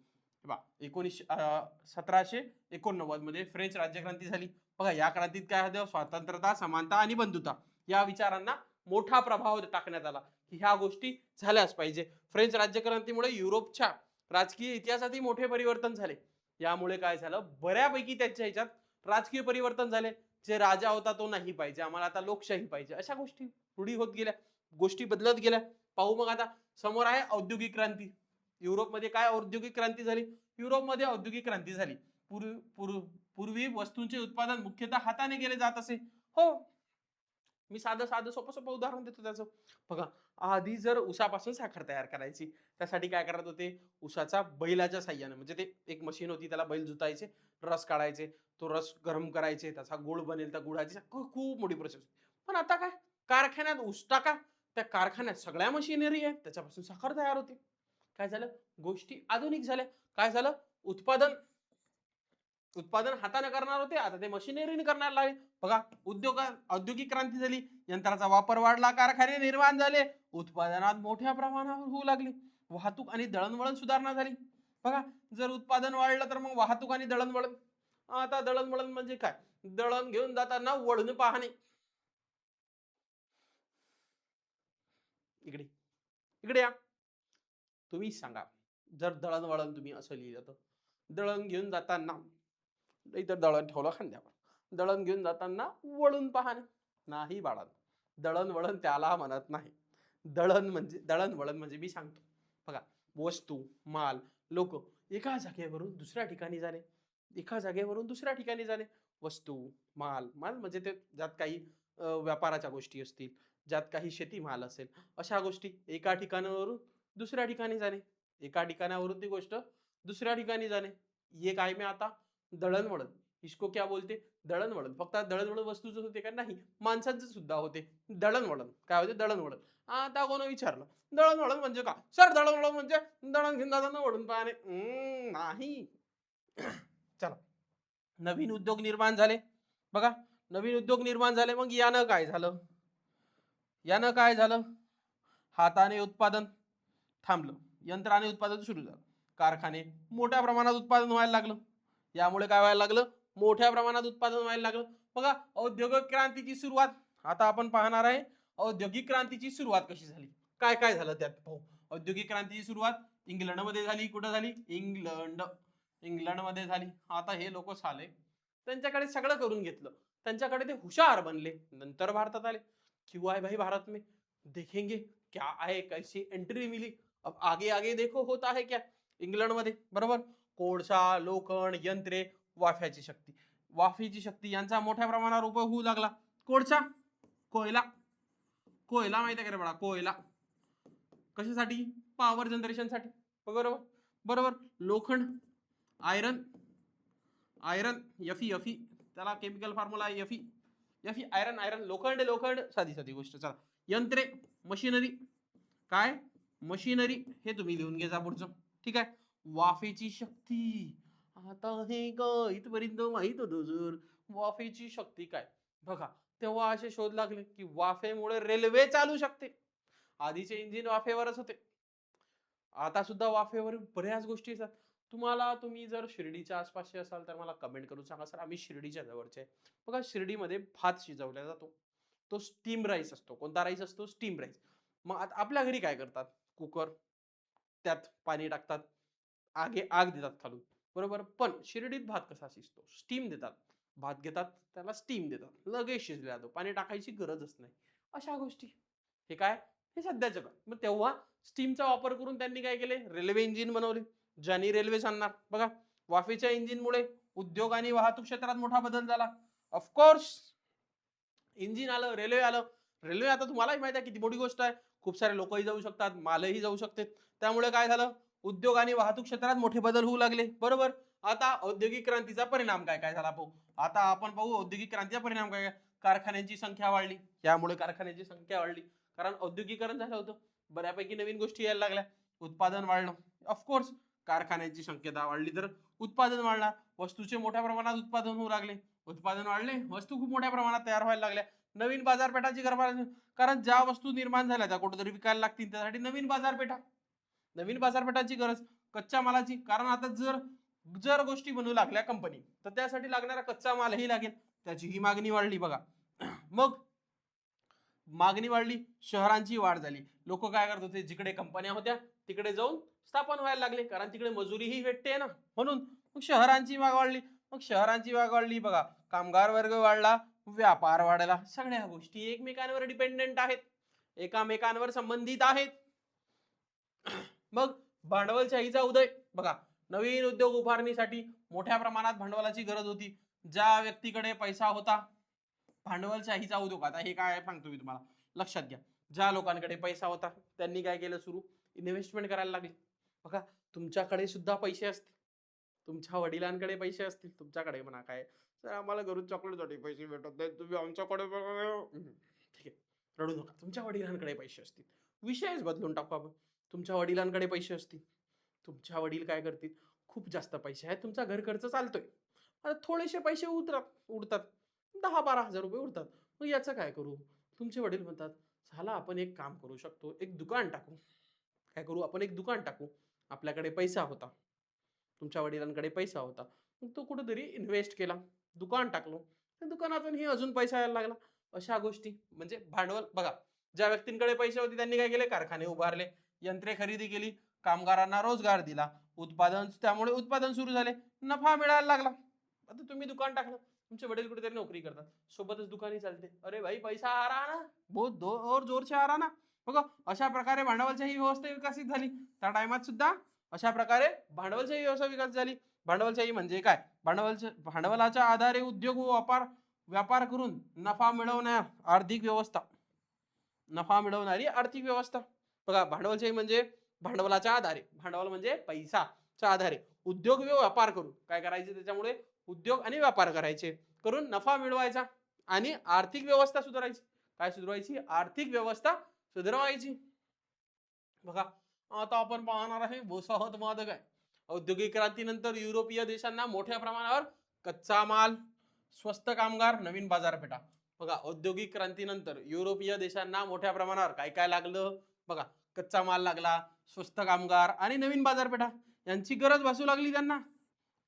1789 मध्ये फ्रेंच राज्यक्रांती झाली. बघा, या क्रांतीत काय होतं, स्वातंत्र्यता, समानता आणि बंधुता या विचारांना मोठा प्रभाव टाकण्यात आला, की ह्या गोष्टी झाल्याच पाहिजे. फ्रेंच राज्यक्रांतीमुळे युरोपच्या राजकीय इतिहासातही मोठे परिवर्तन झाले. यामुळे काय झालं, बऱ्यापैकी त्यांच्या ह्याच्यात राजकीय परिवर्तन झाले. जे राजा होता तो नाही पाहिजे, आम्हाला आता लोकशाही पाहिजे, अशा गोष्टी रूढी होत गेल्या, गोष्टी बदलत गेल्या. पाहू मग आता. समोर आहे औद्योगिक क्रांती. युरोपमध्ये काय औद्योगिक क्रांती झाली, युरोपमध्ये औद्योगिक क्रांती झाली. पूर्वी वस्तूंचे उत्पादन मुख्यतः हाताने केले जात असे. हो, मी साधं साधं सोपं सोपं उदाहरण देतो त्याचं. बघा, आधी जर उसापासून साखर तयार करायची, त्यासाठी काय करत होते? उसाचा बैलाच्या साह्याने, म्हणजे ते एक मशीन होती, त्याला बैल जुतायचे, रस काढायचे, तो रस गरम करायचे, त्याचा गुळ बनेल, त्या गुळाची खूप मोठी प्रोसेस. पण आता काय, कारखान्यात ऊस टाका, त्या कारखान्यात सगळ्या मशिनरी आहे, त्याच्यापासून साखर तयार होते. काय झालं? गोष्टी आधुनिक झाल्या. काय झालं? उत्पादन उत्पादन हाताने करणार होते, आता ते मशिनरीने करणार लागले. बघा, औद्योगिक क्रांती झाली, यंत्राचा वापर वाढला, कारखाने निर्माण झाले, उत्पादनात मोठ्या प्रमाणावर होऊ लागले, वाहतूक आणि दळणवळण सुधारणा झाली. बघा, जर उत्पादन वाढलं तर मग वाहतूक आणि दळणवळण. आता दळणवळण म्हणजे काय? दळण घेऊन जाताना वळून पाहणे. इकडे इकडे या. तुम्ही सांगा, जर दळणवळण तुम्ही असं लिहिलं तर, दळण घेऊन जाताना, इतर दळण ठेवलं खांद्यावर, दळण घेऊन जाताना वळून पाहणे. नाही बाळा, दळणवळण त्याला म्हणत नाही. दळणवळण म्हणजे मी सांगतो. बघा, वस्तू, माल, लोक एका जागेवरून दुसऱ्या ठिकाणी जाणे, एका जागेवरून दुसऱ्या ठिकाणी जाणे. वस्तू, माल, माल म्हणजे ते ज्यात काही व्यापाराच्या गोष्टी असतील, ज्यात काही शेतीमाल असेल, अशा गोष्टी एका ठिकाणावरून दुसऱ्या ठिकाणी जाणे, एका ठिकाणावरून ती गोष्ट दुसऱ्या ठिकाणी जाणे. ये काय मी आता दळणवळण. इसको क्या बोलते? दळणवळण. फक्त दळणवळण वस्तूचं होते का? नाही, माणसांचं सुद्धा होते दळणवळण. काय होते? दळणवळण. आता कोण विचारलं दळणवळण म्हणजे काय? सर, दळणवळण म्हणजे दळण घेऊन जाताना वळून पाहणे. नाही. चला, नवीन उद्योग निर्माण झाले. बघा, नवीन उद्योग निर्माण झाले, मग यानं काय झालं? यानं काय झालं? हाताने उत्पादन थांबलं, यंत्राने उत्पादन सुरू झालं, कारखाने मोठ्या प्रमाणात उत्पादन व्हायला लागलं. यामुळे काय व्हायला लागलं? मोठ्या प्रमाणात उत्पादन व्हायला लागलं. बघा, औद्योगिक क्रांतीची सुरुवात. आता आपण पाहणार आहे औद्योगिक क्रांतीची सुरुवात कशी झाली, काय काय झालं त्यात पाहू. औद्योगिक क्रांतीची सुरुवात इंग्लंडमध्ये झाली. कुठं झाली? इंग्लंडमध्ये झाली. आता हे लोक साले, त्यांच्याकडे सगळं करून घेतलं, त्यांच्याकडे ते हुशार बनले, नंतर भारतात आले. क्यों आए भाई भारत में, देखेंगे क्या आए, कैसी एंट्री मिली, अब आगे आगे देखो होता है क्या. इंग्लंड मध्ये, बरोबर, कोळसा, लोखंड, यंत्रे, वाफ्याची शक्ती, वाफेची शक्ती यांचा मोठ्या प्रमाणावर उपयोग होऊ लागला. कोळसा, कोयला, कोयला माहिती आहे का रे बाळा? कोयला कशासाठी? पॉवर जनरेशन साठी. बरोबर, बरोबर. लोखंड, आयरन, आयरन, एफी, एफी, त्याला केमिकल फॉर्म्युला आहे एफी, एफी, आयरन, आयरन, लोखंड, लोखंड, साधी साधी गोष्ट. चला, यंत्रे, मशिनरी. काय? मशिनरी. हे तुम्ही लिहून घ्या पुढचं, ठीक आहे. वाफेची शक्ती. आता हे ग इथपर्यंत माहित होतं सर, वाफेची शक्ती काय? बघा, तेव्हा असे शोध लागले की वाफेमुळे रेल्वे चालू शकते. आधीचे इंजिन वाफेवरच होते, आता सुद्धा वाफेवर बऱ्याच गोष्टी येतात. तुम्ही जर शिर्डीच्या आसपासचे असाल तर मला कमेंट करून सांगा, सर आम्ही शिर्डीच्या जवळचे आहे. बघा, शिर्डीमध्ये भात शिजवला जातो, तो स्टीम राईस असतो. कोणता राईस असतो? Steam rice. मग आपल्या घरी काय करतात? कुकर, त्यात पाणी टाकतात, आग देतात खालून, बरोबर. पण शिर्डीत भात कसा शिजतो? स्टीम देतात, भात घेतात, त्याला स्टीम देतात, लगेच शिजला जातो, पाणी टाकायची गरजच नाही. अशा गोष्टी. हे काय? हे सध्याचं काय. मग तेव्हा स्टीमचा वापर करून त्यांनी काय केले? रेल्वे इंजिन बनवले, ज्यांनी रेल्वे चालणार. बघा, वाफेच्या इंजिनमुळे उद्योग आणि वाहतूक क्षेत्रात मोठा बदल झाला. ऑफकोर्स, इंजिन आलं, रेल्वे आलं. रेल्वे आता तुम्हालाही माहिती आहे किती मोठी गोष्ट आहे. खूप सारे लोकही जाऊ शकतात, मालही जाऊ शकते. त्यामुळे काय झालं? उद्योग आणि वाहतूक क्षेत्रात मोठे बदल होऊ लागले, बरोबर. आता औद्योगिक क्रांतीचा परिणाम काय काय झाला पाहू. आता आपण पाहू औद्योगिक क्रांतीचा परिणाम काय. कारखान्यांची संख्या वाढली, यामुळे कारखान्यांची संख्या वाढली, कारण औद्योगिकरण झालं होतं, बऱ्यापैकी नवीन गोष्टी यायला लागल्या, उत्पादन वाढलं. ऑफकोर्स, कारखान्यांची संख्या वाढली तर उत्पादन वाढणार, वस्तूचे मोठ्या प्रमाणात उत्पादन होऊ लागले, उत्पादन वाढले, वस्तू खूप मोठ्या प्रमाणात तयार व्हायला लागल्या, नवीन बाजारपेठाची गरज. कारण ज्या वस्तू निर्माण झाल्या त्या कुठेतरी विकायला लागतील, त्यासाठी नवीन बाजारपेठा, नवीन बाजारपेठाची गरज, कच्च्या मालाची. कारण आता जर जर गोष्टी बनवू लागल्या कंपनी, तर त्यासाठी लागणारा कच्चा मालही लागेल, त्याचीही मागणी वाढली. बघा, मग मागणी वाढली, शहरांची वाढ झाली. लोक काय करत होते? जिकडे कंपन्या होत्या तिकडे जाऊन स्थापन व्हायला लागले, कारण तिकडे मजुरीही भेटते ना, म्हणून. मग शहरांची माग वाढली, मग शहरांची माग वाढली, बघा, कामगार वर्ग वाढला, व्यापार वाढला. सगळ्या गोष्टी एकमेकांवर डिपेंडेंट आहेत, एकामेकांवर संबंधित आहेत. मग भांडवलशाहीचा उदय. बघा, नवीन उद्योग उभारणीसाठी मोठ्या प्रमाणात भांडवलाची गरज होती. ज्या व्यक्तीकडे पैसा होता भांडवलशाहीचा उद्योग. आता हे काय सांगतो मी तुम्हाला, लक्षात घ्या. ज्या लोकांकडे पैसा होता त्यांनी काय केलं, सुरू इन्व्हेस्टमेंट करायला लागली. बघा, तुमच्याकडे सुद्धा पैसे असतील, तुमच्या वडिलांकडे पैसे असतील, तुमच्याकडे म्हणा काय, तर आम्हाला घरून चॉकलेटसाठी पैसे भेटत नाही, तुम्ही आमच्याकडे ठीक आहे, रडू नका. तुमच्या वडिलांकडे पैसे असतील, विषयच बदलून टाकू आपण. तुमच्या वडिलांकडे पैसे असतील, तुमच्या वडील काय करतील, खूप जास्त पैसे आहेत, तुमचा घर खर्च चालतोय, आता थोडेसे पैसे उडतात, 10-12 हजार रुपये उरतात. मग याचं काय करू? तुमचे वडील म्हणतात, "चला आपण एक काम करू शकतो, एक दुकान टाकू." काय करू आपण? एक दुकान टाकू. आपल्याकडे पैसा होता, तुमच्या वडिलांकडे पैसा होता, मग तो कुठेतरी इन्व्हेस्ट केला, दुकान टाकलो, त्या दुकानातूनही अजून पैसा यायला लागला. अशा गोष्टी म्हणजे भांडवल. बघा, ज्या व्यक्तींकडे पैसे होते त्यांनी काय केले, कारखाने उभारले, यंत्रे खरेदी केली, कामगारांना रोजगार दिला, त्यामुळे उत्पादन सुरू झाले, नफा मिळायला लागला. आता तुम्ही दुकान टाकलं, तुमचे वडील कुठेतरी नोकरी करतात, सोबतच दुकानही चालते, अरे भाई पैसा आ रहा ना, बहुत और जोर से आ रहा ना. बघा, अशा प्रकारे भांडवलशाही व्यवस्था विकसित झाली. त्या टायमात सुद्धा अशा प्रकारे भांडवलशाही व्यवस्था विकसित झाली. भांडवलशाही म्हणजे काय? भांडवलाच्या आधारे उद्योग व व्यापार करून नफा मिळवणार आर्थिक व्यवस्था, नफा मिळवणारी आर्थिक व्यवस्था. बघा, भांडवलशाही म्हणजे भांडवलाच्या आधारे, भांडवल म्हणजे पैसाच्या आधारे उद्योग व व्यापार करून काय करायचे, त्याच्यामुळे उद्योग आणि व्यापार करायचे, करून नफा मिळवायचा आणि आर्थिक व्यवस्था सुधारायची. काय सुधारायची? आर्थिक व्यवस्था सुधारवायची. बघा, आता आपण पाहणार आहे वसाहतवाद काय. औद्योगिक क्रांतीनंतर युरोपीय देशांना मोठ्या प्रमाणावर कच्चा माल, स्वस्त कामगार, नवीन बाजारपेठा. बघा, औद्योगिक क्रांतीनंतर युरोपीय देशांना मोठ्या प्रमाणावर काय काय लागलं? बघा, कच्चा माल लागला, स्वस्त कामगार आणि नवीन बाजारपेठा यांची गरज भासू लागली त्यांना.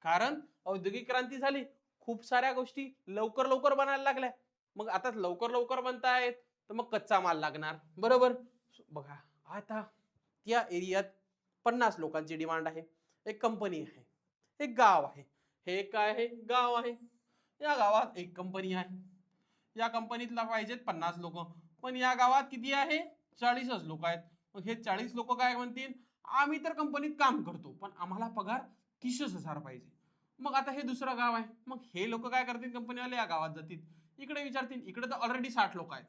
कारण औद्योगिक क्रांती झाली, खूप साऱ्या गोष्टी लवकर लवकर बनायला लागल्या. मग आता लवकर लवकर बनतायत, तर मग कच्चा माल लागणार, बरोबर. बघा, आता त्या एरियात 50 लोकांची डिमांड आहे, एक कंपनी आहे, एक गाव आहे, हे काय आहे? गाव आहे. या गावात एक कंपनी आहे, या कंपनीतला पाहिजेत 50 लोक, पण या गावात किती आहे? 40च लोक आहेत. मग हे 40 लोक काय म्हणतील, आम्ही तर कंपनीत काम करतो, पण आम्हाला पगार 30,000 पाहिजे. मग आता हे दुसरं गाव आहे, मग हे लोक काय करतील, कंपनीवाले या गावात जातील, इकडे विचारतील, इकडे तर ऑलरेडी 60 लोक आहेत,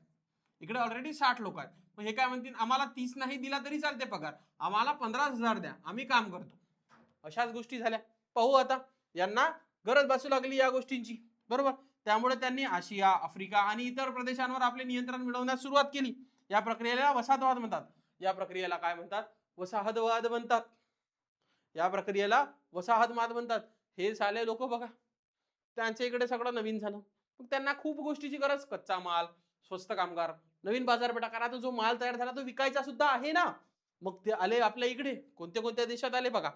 इकडे ऑलरेडी 60 लोक आहेत. मग हे काय म्हणतील, आम्हाला 30 नाही दिला तरी चालते पगार, आम्हाला 15,000 द्या, आम्ही काम करतो. अशाच गोष्टी झाल्या. पाहू आता, यांना गरज भासू लागली या गोष्टींची, बरोबर. त्यामुळे त्यांनी आशिया, आफ्रिका आणि इतर प्रदेशांवर आपले नियंत्रण मिळवण्यास सुरुवात केली. या प्रक्रियेला वसाहतवाद म्हणतात. या प्रक्रियेला काय म्हणतात? वसाहतवाद म्हणतात. या प्रक्रियेला वसाहतवाद म्हणतात. हे साले लोक बघा, त्यांच्या इकडे सगळं नवीन झालं, मग त्यांना खूप गोष्टीची गरज, कच्चा माल, स्वस्त कामगार, नवीन बाजारपेठा. कारण आता जो माल तयार झाला तो विकायचा सुद्धा आहे ना. मग ते आले आपल्या इकडे, कोणत्या कोणत्या देशात आले बघा,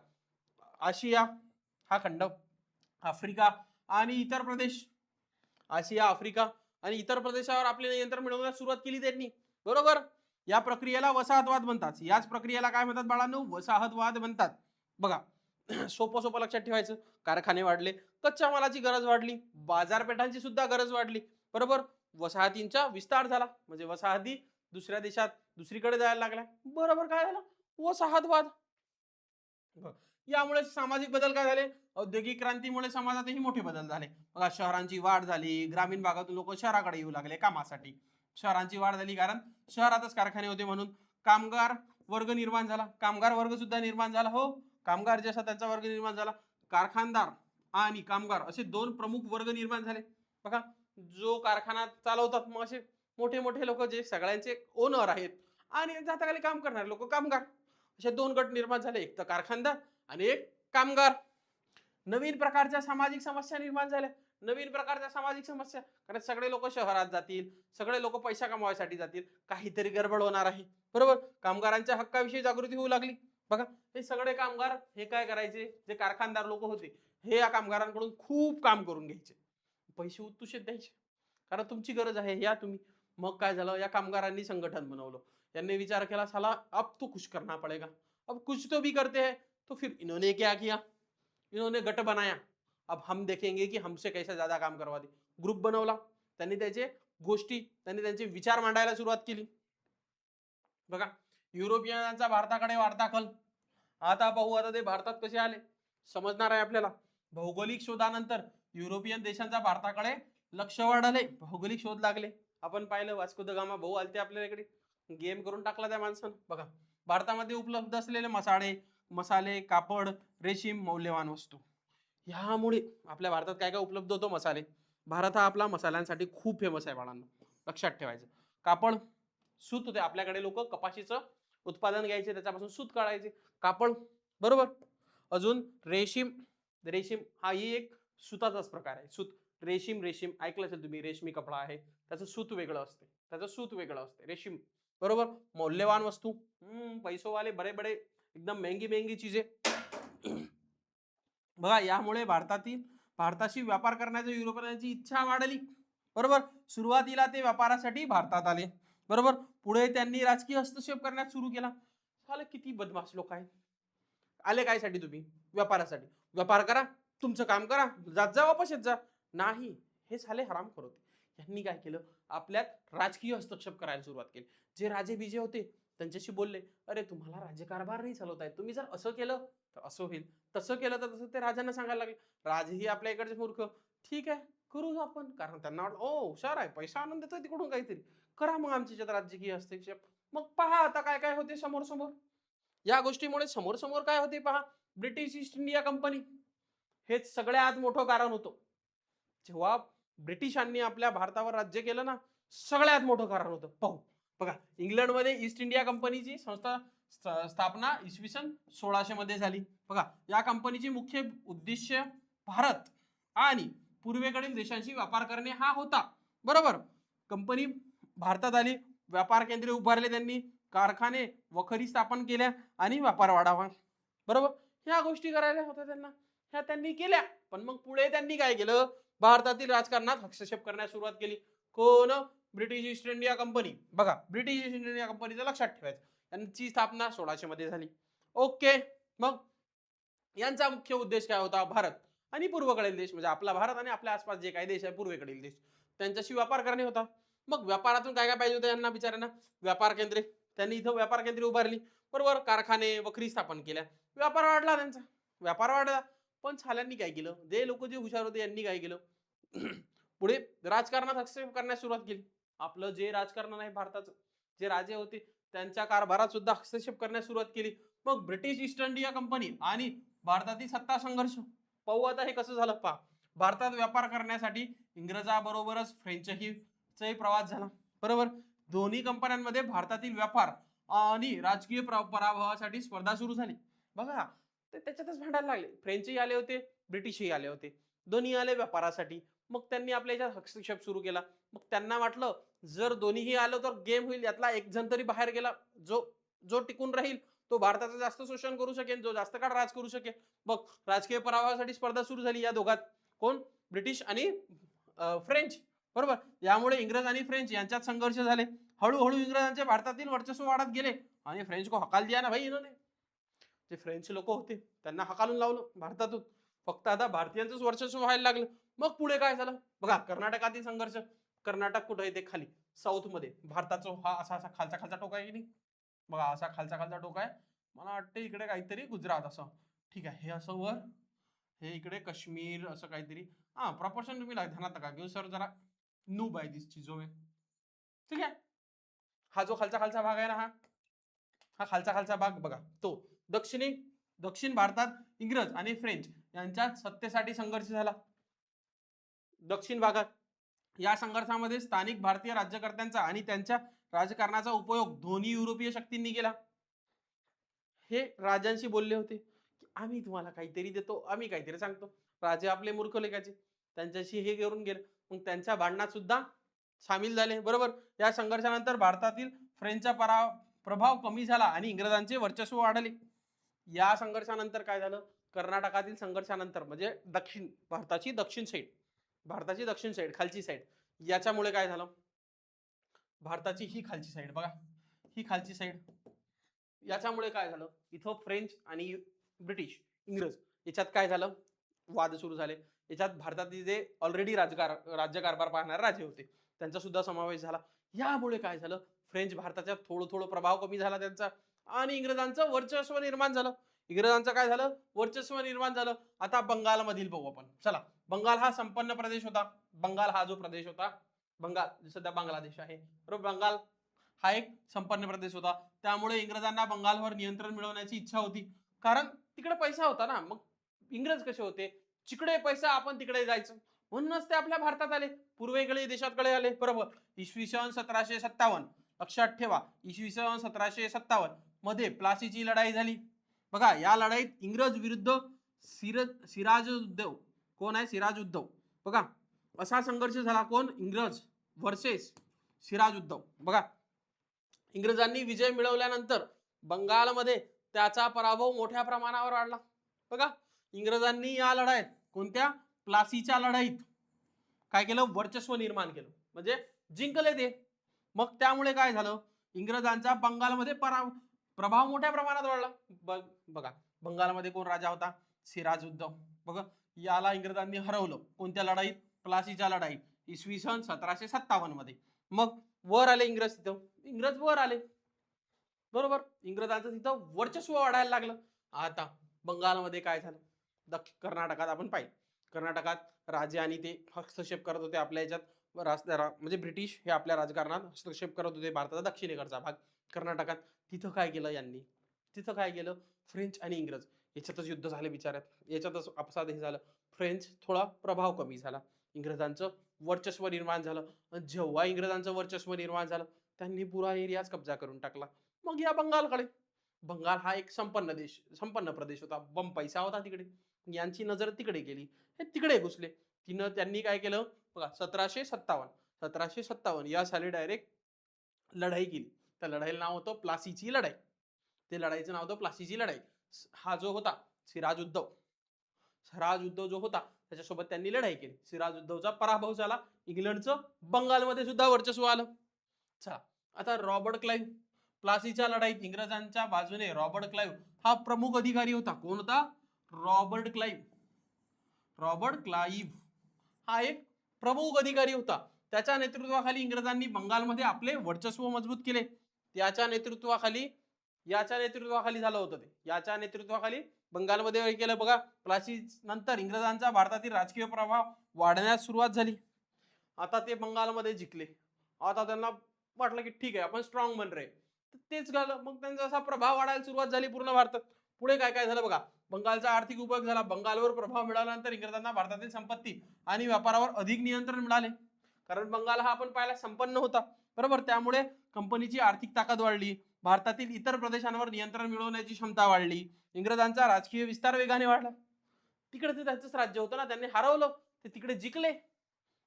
आशिया हा खंड, आफ्रिका आणि इतर प्रदेश, आशिया, आफ्रिका आणि इतर प्रदेशावर आपले नियंत्रण मिळवण्यास सुरुवात केली त्यांनी, बरोबर. या प्रक्रियेला वसाहतवाद म्हणतात. याच प्रक्रियेला काय म्हणतात बाळांनो? वसाहतवाद म्हणतात. बघा, सोपं सोपं लक्षात ठेवायचं. कारखाने वाढले, कच्च्या मालाची गरज वाढली, बाजारपेठांची सुद्धा गरज वाढली, बरोबर. वसाहतींचा विस्तार झाला, म्हणजे वसाहती दुसऱ्या देशात दुसरीकडे जायला लागल्या, बरोबर. काय झालं? वसाहतवाद. यामुळे सामाजिक बदल काय झाले? औद्योगिक क्रांतीमुळे समाजातही मोठे बदल झाले. बघा, शहरांची वाढ झाली, ग्रामीण भागातून लोक शहराकडे येऊ लागले कामासाठी. शहरांची वाढ झाली कारण शहरातच कारखाने होते, म्हणून कामगार वर्ग निर्माण झाला, कामगार वर्ग सुद्धा निर्माण झाला. हो, कामगार जसा त्यांचा वर्ग निर्माण झाला, कारखानदार आणि कामगार असे दोन प्रमुख वर्ग निर्माण झाले. बघा, जो कारखाना चालवतात, मग असे मोठे मोठे लोक जे सगळ्यांचे ओनर आहेत, आणि जाताखाली काम करणारे लोक कामगार, असे दोन गट निर्माण झाले, एक तर कारखानदार आणि एक कामगार. नवीन प्रकारच्या सामाजिक समस्या निर्माण झाल्या, नवीन प्रकारच्या सामाजिक समस्या, कारण सगळे लोक शहरात जातील, सगळे लोक पैसा कमवायसाठी जातील, काहीतरी गडबड होणार आहे, बरोबर. कामगारांच्या हक्काविषयी जागृती होऊ लागली. बघा, हे सगळे कामगार हे काय करायचे, जे कारखानदार लोक होते, हे या कामगारांकडून खूप काम करून घ्यायचे, पैसे उत्तुषेत द्यायचे, कारण तुमची गरज आहे, या तुम्ही. मग काय झालं, या कामगारांनी संघटन बनवलं. त्यांनी विचार केला, साला अब तो कुछ करना पड़ेगा, अब कुछ तो भी करते हैं. तो फिर इन्होंने क्या किया, इन्होंने गट बनाया, अब हम देखेंगे कि हमसे कैसे ज्यादा काम करवा दे. ग्रुप बनवला, त्यांनी त्याचे गोष्टी, त्यांनी त्यांचे विचार मांडायला सुरुवात केली. बघा, युरोपियनांचा भारताकडे वाढता कल. आता पाहू, आता ते भारतात कसे आले समजणार आहे आपल्याला. भौगोलिक शोधानंतर युरोपियन देशांचा भारताकडे लक्ष वाढाले, भौगोलिक शोध लागले. आपण पाहिलं वास्को द गामा भाऊ आलते आपल्या इकडे, गेम करून टाकला त्या माणसानं. बघा भारतामध्ये उपलब्ध असलेले मसाले, कापड, रेशीम, मौल्यवान वस्तू, ह्यामुळे आपल्या भारतात काय काय उपलब्ध होतो? मसाले. भारत हा आपला मसाल्यांसाठी खूप फेमस आहे बाळांनो, लक्षात ठेवायचं. कापड, सूत होते आपल्याकडे, लोक कपाशीचं उत्पादन घ्यायचे, त्याच्यापासून सूत काढायचे, कापड, बरोबर. अजून रेशीम, रेशीम हा ही एक सुताचाच प्रकार आहे. सूत, रेशीम ऐकलं असेल तुम्ही, रेशमी कपडा आहे, त्याचं सूत वेगळं असते, रेशीम, बरोबर. मौल्यवान वस्तू, पैसो वाले बडे बडे एकदम महंगी चीजें. बघा यामुळे भारताशी व्यापार करण्याची युरोपियनांची इच्छा वाढली, बरोबर. सुरुवातीला ते व्यापारासाठी भारतात आले, बरोबर. पुढे त्यांनी राजकीय हस्तक्षेप करण्यास सुरू केला. किती बदमाश लोक आहेत. आले कायसाठी? तुम्ही व्यापारासाठी. व्यापार करा, तुमचं काम करा, जात जा, वापस येत जा. नाही, हे झाले हरामखोर होते. यांनी काय केलं? आपल्यात राजकीय हस्तक्षेप करायला सुरुवात केली. जे राजे बीजे होते त्यांच्याशी बोलले, अरे तुम्हाला राज्यकारभार नाही चालवता येत, तुम्ही जर असं केलं तर असं होईल, तसं केलं तर तसं. ते राजांना सांगायला लागले. राजेही आपल्या इकडचे मूर्ख, ठीक आहे करू आपण, कारण त्यांना वाटलं ओ हुशार आहे, पैसा आणून देतोय तिकडून काहीतरी, करा मग आमच्या राजकीय हस्तक्षेप. मग पहा आता काय काय होते समोर समोर. या गोष्टीमुळे समोर समोर काय होते पहा. ब्रिटिश ईस्ट इंडिया कंपनी हेच सगळ्यात मोठं कारण होतं. जेव्हा ब्रिटिशांनी आपल्या भारतावर राज्य केलं ना, सगळ्यात मोठं कारण होतं. पाहू बघा, इंग्लंडमध्ये ईस्ट इंडिया कंपनीची स्थापना इसवी सन 1600 मध्ये झाली. बघा, या कंपनीची मुख्य उद्देश्य भारत आणि पूर्वेकडील देशांशी व्यापार करणे हा होता, बरोबर. कंपनी भारतात आली, व्यापार केंद्रे उभारले त्यांनी, कारखाने वखरी स्थापन केल्या आणि व्यापार वाढावा, बरोबर. ह्या गोष्टी करायला होत्या त्यांना, ह्या त्यांनी केल्या. पण मग पुढे त्यांनी काय केलं? भारतातील राजकारणात हस्तक्षेप करण्यास सुरुवात केली. कोण? British east India company. बघा, ब्रिटिश ईस्ट इंडिया कंपनीचं लक्षात ठेवायचं, त्यांची स्थापना 1600 मध्ये झाली. ओके. मग यांचा मुख्य उद्देश काय होता? भारत आणि पूर्वेकडील देश, म्हणजे आपला भारत आणि आपल्या आसपास जे काही देश आहे पूर्वेकडील देश, त्यांच्याशी व्यापार करणे होता. मग व्यापारातून काय काय पाहिजे होतं यांना बिचाऱ्यांना? व्यापार केंद्रे. त्यांनी इथं व्यापार केंद्रे उभारली, बरोबर. कारखाने वखरी स्थापन केल्या, व्यापार वाढला त्यांचा, व्यापार वाढला. पण छाल्यांनी काय केलं? जे लोक जे हुशार होते यांनी काय केलं? पुढे राजकारणात हस्तक्षेप करण्यास सुरुवात केली. आपलं जे राजकारण आहे भारताचं, जे राजे होते त्यांच्या कारभारात सुद्धा हस्तक्षेप करण्यास सुरुवात केली. मग ब्रिटिश ईस्ट इंडिया कंपनी आणि भारतातील सत्ता संघर्ष. पाहू आता हे कसं झालं पहा. भारतात व्यापार करण्यासाठी इंग्रजाबरोबरच फ्रेंचही प्रवास झाला, बरोबर. दोन्ही कंपन्यांमध्ये भारतातील व्यापार आणि राजकीय पराभवासाठी स्पर्धा सुरू झाली. बघा, ते त्याच्यातच भांडायला लागले. फ्रेंचही आले होते, ब्रिटिशही आले होते, दोन्ही आले व्यापारासाठी. मग त्यांनी आपल्या याच्यात हस्तक्षेप सुरू केला. मग त्यांना वाटलं जर दोन्हीही आलं तर गेम होईल, यातला एक जण तरी बाहेर गेला, जो जो टिकून राहील तो भारताचं जास्त शोषण करू शकेल, जो जास्त काळ राज करू शकेल. मग राजकीय पराभवासाठी स्पर्धा सुरू झाली या दोघात. कोण? ब्रिटिश आणि फ्रेंच, बरोबर. यामुळे इंग्रज आणि फ्रेंच यांच्यात संघर्ष झाले. हळूहळू इंग्रजांचे भारतातील वर्चस्व वाढत गेले आणि फ्रेंच को हकाल दिया ना भाई इन्होंने. जे फ्रेंच लोक होते त्यांना हकालून लावलं भारतातून. फक्त आता भारतीयांचंच वर्चस्व व्हायला लागलं. मग पुढे काय झालं बघा. कर्नाटकातील संघर्ष. कर्नाटक कुठे येते? खाली साऊथ मध्ये. भारताचा हा असा असा खालचा खालचा टोक आहे की नाही? बघा, असा खालचा खालचा टोक आहे. मला वाटतं इकडे काहीतरी गुजरात असं, ठीक आहे. हे असं वर, हे इकडे काश्मीर असं काहीतरी. हा, प्रपोर्शन तुम्ही ध्यानात नका घेऊ सर, जरा नूब आहे दिस चीजों में, ठीक आहे. हा जो खालचा खालचा भाग आहे ना, हा खालचा खालचा भाग बघा, तो दक्षिण भारतात इंग्रज आणि फ्रेंच यांच्यात सत्तेसाठी संघर्ष झाला दक्षिण भागात. या संघर्षामध्ये स्थानिक भारतीय राज्यकर्त्यांचा आणि त्यांच्या राजकारणाचा उपयोग दोन्ही युरोपीय शक्तींनी केला. हे राजांशी बोलले होते की आम्ही तुम्हाला काहीतरी देतो, आम्ही काहीतरी सांगतो. राजे आपले मूर्ख लेखाचे, त्यांच्याशी हे करून गेले. मग त्यांच्या भांडणात सुद्धा सामील झाले, बरोबर. या संघर्षानंतर भारतातील फ्रेंचचा प्रभाव कमी झाला आणि इंग्रजांचे वर्चस्व वाढले. या संघर्षानंतर काय झालं? कर्नाटकातील संघर्षानंतर, म्हणजे भारताची दक्षिण साईड, खालची साईड, याच्यामुळे काय झालं? भारताची ही खालची साईड बघा, ही खालची साईड, याच्यामुळे काय झालं? इथं फ्रेंच आणि ब्रिटिश, इंग्रज याच्यात काय झालं? वाद सुरू झाले. याच्यात भारतातील जे ऑलरेडी राज्यकारभार पाहणारे राजे होते त्यांचा सुद्धा समावेश झाला. यामुळे काय झालं? फ्रेंच भारताच्या थोडं थोडं प्रभाव कमी झाला त्यांचा आणि इंग्रजांचं वर्चस्व निर्माण झालं. इंग्रजांचं काय झालं, वर्चस्व निर्माण झालं. आता बंगालमधील बघू आपण. चला, बंगाल हा संपन्न प्रदेश होता. बंगाल हा जो प्रदेश होता, बंगाल सध्या बांगलादेश आहे, बरोबर. बंगाल हा एक संपन्न प्रदेश होता. त्यामुळे इंग्रजांना बंगालवर नियंत्रण मिळवण्याची इच्छा होती, कारण तिकडे पैसा होता ना. मग इंग्रज कसे होते, जिकडे पैसा आपण तिकडे जायचं, म्हणूनच ते आपल्या भारतात आले, पूर्वेकडे देशाकडे आले, बरोबर. इसवी सन 1757 लक्षात ठेवा, इसवी सन 1757 मध्ये प्लासीची लढाई झाली. बघा, या लढाईत इंग्रज विरुद्ध सिराजुद्दौला, कोण आहे, सिराजुद्दौला. बघा, असा संघर्ष झाला, कोण, इंग्रज वर्सेस सिराजुद्दौला. बघा, इंग्रजांनी विजय मिळवल्यानंतर बंगालमध्ये त्याचा पराभव मोठ्या प्रमाणावर वाढला. बघा, इंग्रजांनी या लढाईत, कोणत्या, प्लासीच्या लढाईत काय केलं, वर्चस्व निर्माण केलं, म्हणजे जिंकले ते. मग त्यामुळे काय झालं, इंग्रजांचा बंगालमध्ये प्रभाव मोठ्या प्रमाणात वाढला. बघा, बंगालमध्ये कोण राजा होता, सिराजुद्दौला. बघा, याला इंग्रजांनी हरवलं, कोणत्या लढाईत, प्लासीच्या लढाईत, इसवी सन 1757 मध्ये. मग वर आले इंग्रज, तिथं इंग्रज वर आले, बरोबर. इंग्रजांचं तिथं वर्चस्व वाढायला लागलं. आता बंगालमध्ये काय झालं, कर्नाटकात आपण पाहिलं, कर्नाटकात राजे आणि ते हस्तक्षेप करत होते आपल्या याच्यात, म्हणजे ब्रिटिश हे आपल्या राजकारणात हस्तक्षेप करत होते, भारताचा दक्षिणेकडचा भाग कर्नाटकात. तिथं काय केलं यांनी, तिथं काय केलं, फ्रेंच आणि इंग्रज याच्यातच युद्ध झाले बिचाऱ्यात, याच्यातच आपसात हे झालं. फ्रेंच थोडा प्रभाव कमी झाला, इंग्रजांचं वर्चस्व निर्माण झालं. जेव्हा इंग्रजांचं वर्चस्व निर्माण झालं, त्यांनी पुरा एरियाच कब्जा करून टाकला. मग या बंगालकडे, बंगाल हा एक संपन्न प्रदेश होता, बम पैसा होता तिकडे, यांची नजर तिकडे गेली, हे तिकडे घुसले. त्यांनी काय केलं, बघा, 1757 या साली डायरेक्ट लढाई केली. त्या लढाईला नाव होतं प्लासीची लढाई. ते लढाईचं नाव होतं प्लासीची लढाई. हा जो होता सिराजुद्दौला जो होता, त्याच्यासोबत त्यांनी लढाई केली. सिराजुद्दौलाचा पराभव झाला, इंग्लंडचं बंगालमध्ये सुद्धा वर्चस्व आलं. चला, आता रॉबर्ट क्लाइव्ह, प्लासीच्या लढाईत इंग्रजांच्या बाजूने रॉबर्ट क्लाइव्ह हा प्रमुख अधिकारी होता. कोण होता, रॉबर्ट क्लाइव्ह. रॉबर्ट क्लाइव्ह हा एक प्रमुख अधिकारी होता. त्याच्या नेतृत्वाखाली इंग्रजांनी बंगालमध्ये आपले वर्चस्व मजबूत केले. याच्या नेतृत्वाखाली झालं होतं ते, याच्या नेतृत्वाखाली बंगालमध्ये केलं. बघा, प्लासी नंतर इंग्रजांचा भारतातील राजकीय प्रभाव वाढण्यास सुरुवात झाली. आता ते बंगालमध्ये जिंकले. आता त्यांना वाटलं की ठीक आहे, आपण स्ट्रॉंग बन रे, तेच झालं. मग त्यांचा असा प्रभाव वाढायला सुरुवात झाली पूर्ण भारतात. पुढे काय काय झालं बघा, बंगालचा आर्थिक उपयोग झाला. बंगालवर प्रभाव मिळाल्यानंतर इंग्रजांना भारतातील संपत्ती आणि व्यापारावर अधिक नियंत्रण मिळाले, कारण बंगाल हा आपण पाहायला संपन्न होता, बरोबर. त्यामुळे कंपनीची आर्थिक ताकद वाढली, भारतातील इतर प्रदेशांवर नियंत्रण मिळवण्याची क्षमता वाढली, इंग्रजांचा राजकीय विस्तार वेगाने वाढला. तिकडे ते त्यांचंच राज्य होतं ना, त्यांनी हरवलं, ते तिकडे जिंकले.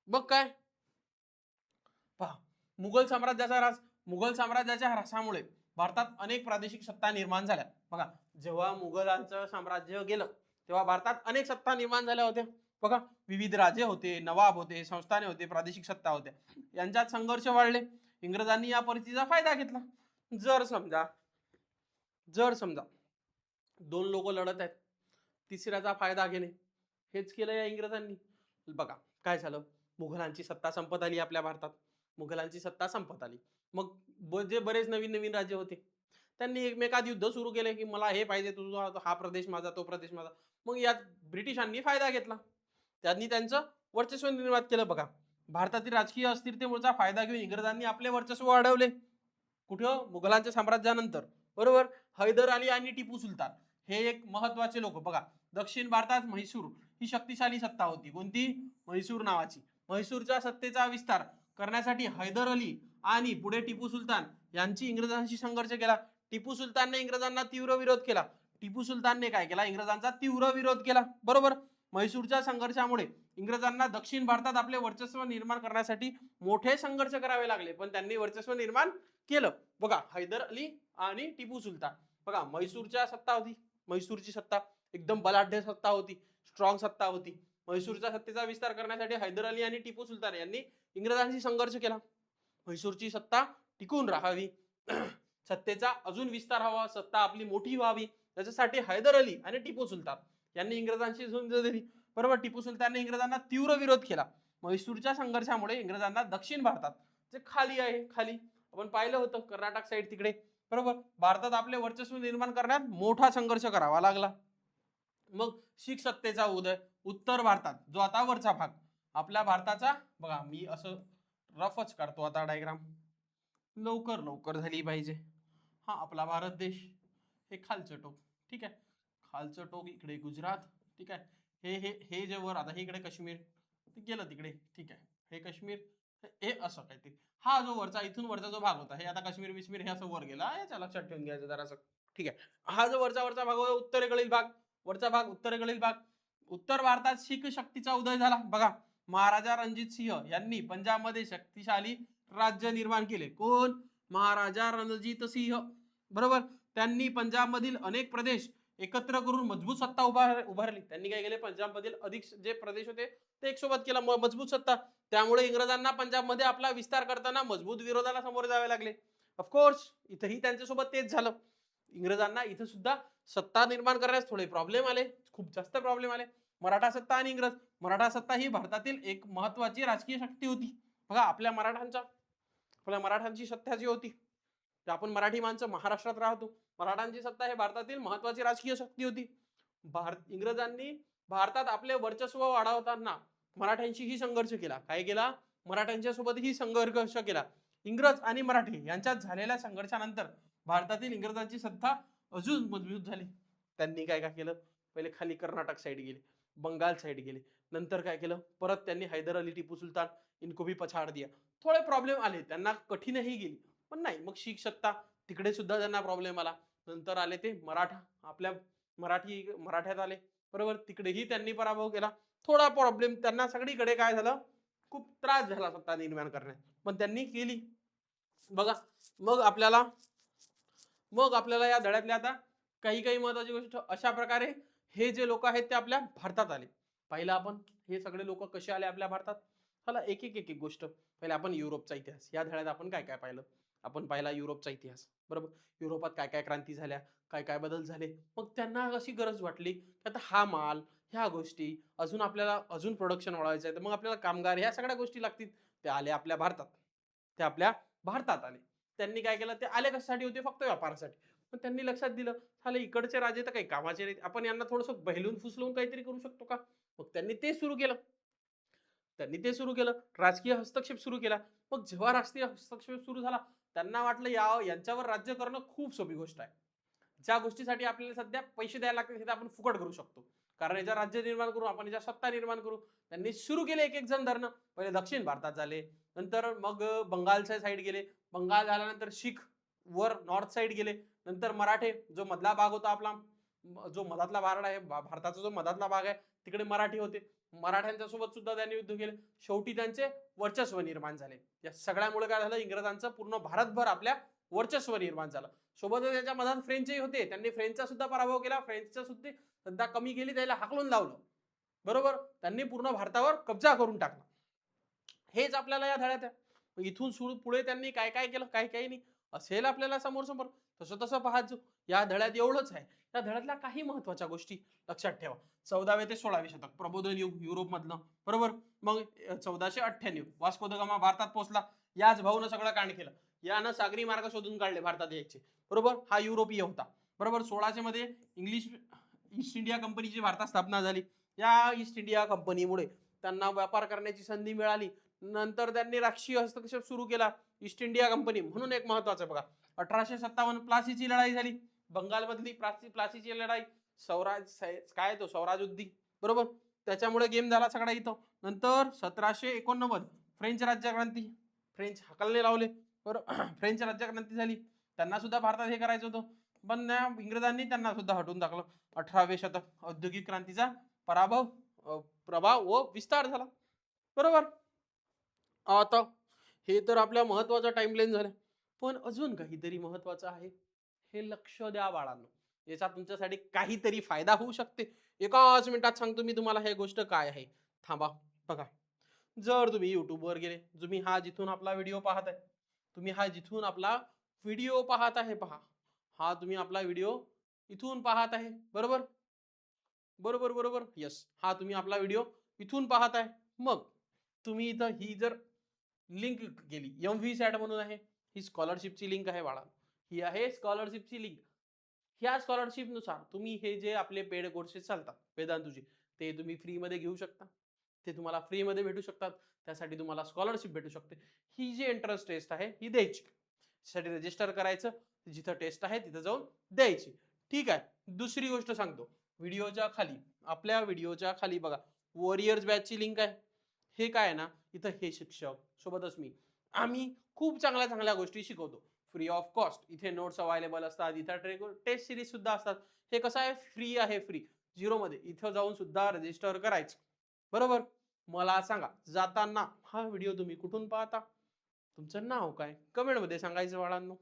मग काय पहा, मुघल साम्राज्याच्या ह्रासामुळे भारतात अनेक प्रादेशिक सत्ता निर्माण झाल्या. बघा, जेव्हा मुघलांचं साम्राज्य गेलं, तेव्हा भारतात अनेक सत्ता निर्माण झाल्या होत्या. बघा, विविध राजे होते, नवाब होते, संस्थाने होते, प्रादेशिक सत्ता होत्या, यांच्यात संघर्ष वाढले. इंग्रजांनी या परिस्थितीचा फायदा घेतला. जर समजा दोन लोक लढत आहेत, तिसऱ्याचा फायदा घेणे, हेच केलं या इंग्रजांनी. बघा काय झालं, मुघलांची सत्ता संपत आली आपल्या भारतात, मुघलांची सत्ता संपत आली. मग जे बरेच नवीन नवीन राज्य होते, त्यांनी एकमेकात युद्ध सुरू केले की मला हे पाहिजे, तुझा हा प्रदेश माझा, तो प्रदेश माझा. मग यात ब्रिटिशांनी फायदा घेतला, त्यांनी त्यांचं वर्चस्व निर्माण केलं. बघा, भारतातील राजकीय अस्थिरतेमुळेचा फायदा घेऊन इंग्रजांनी आपले वर्चस्व वाढवले. कुठं, मुघलांच्या साम्राज्यानंतर, बरोबर. हैदर अली आणि टिपू सुलतान हे एक महत्वाचे लोक. बघा, दक्षिण भारतात म्हैसूर ही शक्तिशाली सत्ता होती. कोणती, म्हैसूर नावाची. म्हैसूरच्या सत्तेचा विस्तार करण्यासाठी हैदर अली आणि पुढे टिपू सुलतान यांची इंग्रजांशी संघर्ष केला. टिपू सुलतानने इंग्रजांना तीव्र विरोध केला. टिपू सुलतानने काय केला, इंग्रजांचा तीव्र विरोध केला, बरोबर. म्हैसूरच्या संघर्षामुळे इंग्रजांना दक्षिण भारतात आपले वर्चस्व निर्माण करण्यासाठी मोठे संघर्ष करावे लागले, पण त्यांनी वर्चस्व निर्माण केलं. बघा, हैदर अली आणि टिपू सुलतान. बघा, म्हैसूरच्या सत्ता होती, म्हैसूरची सत्ता एकदम बलाढ्य सत्ता होती, स्ट्रॉंग सत्ता होती. म्हैसूरच्या सत्तेचा विस्तार करण्यासाठी हैदर अली आणि टिपू सुलतान यांनी इंग्रजांशी संघर्ष केला. म्हैसूरची सत्ता टिकून राहावी, सत्तेचा अजून विस्तार व्हावा, सत्ता आपली मोठी व्हावी, त्याच्यासाठी हैदर अली आणि टिपू सुलतान यांनी इंग्रजांशी झुंज दिली, बरोबर. टिपू सुलतानने इंग्रजांना तीव्र विरोध केला. म्हैसूरच्या संघर्षामुळे इंग्रजांना दक्षिण भारतात, जे खाली आहे, खाली आपण पाहिलं होतं कर्नाटक साईड, तिकडे बरोबर. भारतात आपले वर्चस्व निर्माण करण्यात मोठा संघर्ष करावा लागला. मग शीख सत्तेचा उदय उत्तर भारतात, जो आता वरचा भाग आपल्या भारताचा, बघा मी असं रफच काढतो आता डायग्राम, लवकर लवकर झाली पाहिजे. हा आपला भारत देश, हे खालचं टोक, ठीक आहे, खालचं टोक इकडे गुजरात, ठीक आहे, हे जे वर आता हे इकडे काश्मीर गेलं तिकडे, ठीक आहे, हे काश्मीर, हे असं काहीतरी. हा जो वरचा इथून वरचा जो भाग होता हे आता काश्मीर बिश्मीर हे असं वर गेला, याच्या लक्षात ठेवून घ्यायचं जरासं, ठीक आहे. हा जो वरचा वरचा भाग होता उत्तरेकडील भाग, वरचा भाग उत्तरेकडील भाग. उत्तर भारतात शीख शक्तीचा उदय झाला. बघा महाराजा रणजित सिंह यांनी पंजाबमध्ये शक्तिशाली राज्य निर्माण केले. कोण? महाराजा रणजित सिंह, बरोबर. त्यांनी पंजाबमधील अनेक प्रदेश एकत्र करून मजबूत सत्ता उभारली. त्यांनी काय केले, पंजाबमधील अधिक जे प्रदेश होते ते एक सोबत केला, मजबूत सत्ता. त्यामुळे इंग्रजांना पंजाबमध्ये आपला विस्तार करताना मजबूत विरोधाला सामोरे जावे लागले. ऑफकोर्स इथंही त्यांच्यासोबत तेच झालं. इंग्रजांना इथं सुद्धा सत्ता निर्माण करण्यास थोडे प्रॉब्लेम आले, खूप जास्त प्रॉब्लेम आले. मराठा सत्ता आणि इंग्रज. मराठा सत्ता ही भारतातील एक महत्वाची राजकीय शक्ती होती. बघा आपल्या मराठ्यांची सत्ता जी होती, आपण मराठी माणसं महाराष्ट्रात राहतो, मराठांची सत्ता हे भारतातील महत्वाची राजकीय शक्ती होती. इंग्रजांनी भारतात आपले वर्चस्व वाढवताना मराठ्यांशीही संघर्ष केला. काय केला? मराठ्यांच्या सोबतही संघर्ष केला. इंग्रज आणि मराठी यांच्यात झालेल्या संघर्षानंतर भारतातील इंग्रजांची सत्ता अजून मजबूत झाली. त्यांनी काय काय केलं, पहिले खाली कर्नाटक साईड गेले, बंगाल साईड गेले, नंतर काय केलं, परत त्यांनी हैदर अली टिपू सुलतान इनको भी पछाड दिया. थोडे प्रॉब्लेम आले, त्यांना कठीणही गेली, पण नाही, मग शीख सत्ता तिकडे सुद्धा त्यांना प्रॉब्लेम आला. नंतर आले ते मराठा, आपल्या मराठ्यात आले, बरोबर, तिकडेही त्यांनी पराभव केला. थोडा प्रॉब्लेम त्यांना सगळीकडे काय झालं, खूप त्रास झाला सत्ता निर्माण करण्यात, पण त्यांनी केली. बघा मग आपल्याला या धड्यातल्या आता काही काही महत्वाची गोष्ट अशा प्रकारे हे जे लोक आहेत ते आपल्या भारतात आले. पहिला आपण हे सगळे लोक कसे आले आपल्या भारतात, चला एक एक एक एक गोष्ट. पहिले आपण युरोपचा इतिहास, या धड्यात आपण काय काय पाहिलं, आपण पाहिला युरोपचा इतिहास, बरोबर. युरोपात काय काय क्रांती झाल्या, काय काय बदल झाले, मग त्यांना अशी गरज वाटली की आता हा माल, ह्या गोष्टी अजून आपल्याला अजून प्रोडक्शन वाढवायचं आहे, तर मग आपल्याला कामगार ह्या सगळ्या गोष्टी लागतील. ते आले आपल्या भारतात, ते आपल्या भारतात आले. त्यांनी काय केलं, ते आले कशासाठी होते, फक्त व्यापारासाठी. पण त्यांनी लक्षात दिलं, झाले इकडचे राजे तर काही कामाचे नाही, आपण यांना थोडंसं बहलून फुसलून काहीतरी करू शकतो का. मग त्यांनी ते सुरू केलं, राजकीय हस्तक्षेप सुरू केला. मग जेव्हा राजकीय हस्तक्षेप सुरू झाला, त्यांना वाटलं यांच्यावर राज्य करणं खूप सोपी गोष्ट आहे. ज्या गोष्टीसाठी आपल्याला सध्या पैसे द्यायला लागतात ते आपण फुकट करू शकतो, कारण याच्या राज्य निर्माण करू, आपण याच्या सत्ता निर्माण करू. त्यांनी सुरू केले एक एक जण धरणं. पहिले दक्षिण भारतात झाले, नंतर मग बंगालच्या साईड गेले, बंगाल झाल्यानंतर शीख वर नॉर्थ साईड गेले, नंतर मराठे, जो मधला भाग होता आपला, जो मधातला भाग आहे भारताचा, जो मधातला भाग आहे तिकडे मराठी होते, मराठ्यांच्या सोबत सुद्धा त्यांनी युद्ध केले. शेवटी त्यांचे वर्चस्व निर्माण झाले. या सगळ्यामुळे काय झालं, इंग्रजांचं पूर्ण भारतभर आपल्या वर्चस्व निर्माण झालं. सोबतच त्याच्या मधात फ्रेंचही होते, त्यांनी फ्रेंचचा सुद्धा पराभव केला, फ्रेंचचा सुद्धा सध्या कमी केली, त्याला हाकलून लावलं, बरोबर. त्यांनी पूर्ण भारतावर कब्जा करून टाकला. हेच आपल्याला या धड्यात आहे. इथून सुरू पुढे त्यांनी काय काय केलं, काय काय नाही असेल आपल्याला समोर समोर, तसं तसं पाहत जाऊ. या धड्यात एवढंच आहे. त्या धड्यातल्या काही महत्वाच्या गोष्टी लक्षात ठेवा. 14वे ते 16वे शतक प्रबोधन युग युरोप मधलं, बरोबर. मग 1498 वास्को द गामा भारतात पोहोचला. याच भाऊनं सगळं कांड केलं, यानं सागरी मार्ग शोधून काढले भारतात यायचे, बरोबर. हा युरोपीय होता, बरोबर. 1600 मध्ये ईस्ट इंडिया कंपनीची भारतात स्थापना झाली. या ईस्ट इंडिया कंपनीमुळे त्यांना व्यापार करण्याची संधी मिळाली. नंतर त्यांनी राजकीय हस्तक्षेप सुरू केला, ईस्ट इंडिया कंपनी. म्हणून एक महत्वाचं बघा, 1857 प्लासीची लढाई झाली, बंगालमधली प्लासीची लढाई. स्वराजुद्दीन, बरोबर, त्याच्यामुळे गेम झाला सगळा इथं. नंतर 1789 फ्रेंच राज्यक्रांती, फ्रेंच हकलने लावले, बरोबर. फ्रेंच राज्यक्रांती झाली, त्यांना सुद्धा भारतात हे करायचं होतं, पण इंग्रजांनी त्यांना सुद्धा हटवून टाकलं. 18वे शतक औद्योगिक क्रांतीचा प्रभाव व विस्तार झाला, बरोबर. आता हे तर आपल्या महत्वाचा टाइमलाईन झालं, पण अजून काहीतरी महत्वाचं आहे, हे लक्ष द्या बाळांनो, याचा तुमच्यासाठी काहीतरी फायदा होऊ शकते. एकाच मिनिटात सांगतो मी तुम्हाला हे गोष्ट काय आहे. थांबा, बघा. जर तुम्ही युट्यूबवर गेले, तुम्ही हा जिथून आपला व्हिडिओ पाहत आहे, पहा, हा तुम्ही आपला व्हिडिओ इथून पाहत आहे, बरोबर, बरोबर बरोबर, यस. हा तुम्ही आपला व्हिडिओ इथून पाहत आहे. मग तुम्ही इथं ही जर लिंक गेली, MV सॅट म्हणून आहे, ही स्कॉलरशिपची लिंक आहे बाळा. ही आहे स्कॉलरशिपची लिंक. ह्या स्कॉलरशिपनुसार तुम्ही हे जे आपले पेड कोर्सेस चालतात वेदांतूचे, ते तुम्ही फ्रीमध्ये घेऊ शकता. ते तुम्हाला फ्रीमध्ये भेटू शकतात. त्यासाठी तुम्हाला स्कॉलरशिप भेटू शकते. ही जी एंट्रन्स टेस्ट आहे ही द्यायची. त्यासाठी रजिस्टर करायचं. जिथं टेस्ट आहे तिथं जाऊन द्यायची. ठीक आहे. दुसरी गोष्ट सांगतो. व्हिडिओच्या खाली, आपल्या व्हिडिओच्या खाली बघा वॉरियर्स बॅचची लिंक आहे. हे काय आहे ना, इथं हे शिक्षक सोबतच मी, आम्ही खूप चांगल्या चांगल्या गोष्टी शिकवतो फ्री ऑफ कॉस्ट. इथे नोट्स अवेलेबल असतात, इथं टेस्ट सिरीज सुद्धा असतात. हे कसं आहे, फ्री आहे, फ्री झिरो मध्ये. इथं जाऊन सुद्धा रजिस्टर करायचं. बरोबर. मला सांगा, जाताना हा व्हिडिओ तुम्ही कुठून पाहता? तुमचं नाव काय? कमेंट मध्ये सांगायचं बाळांनो.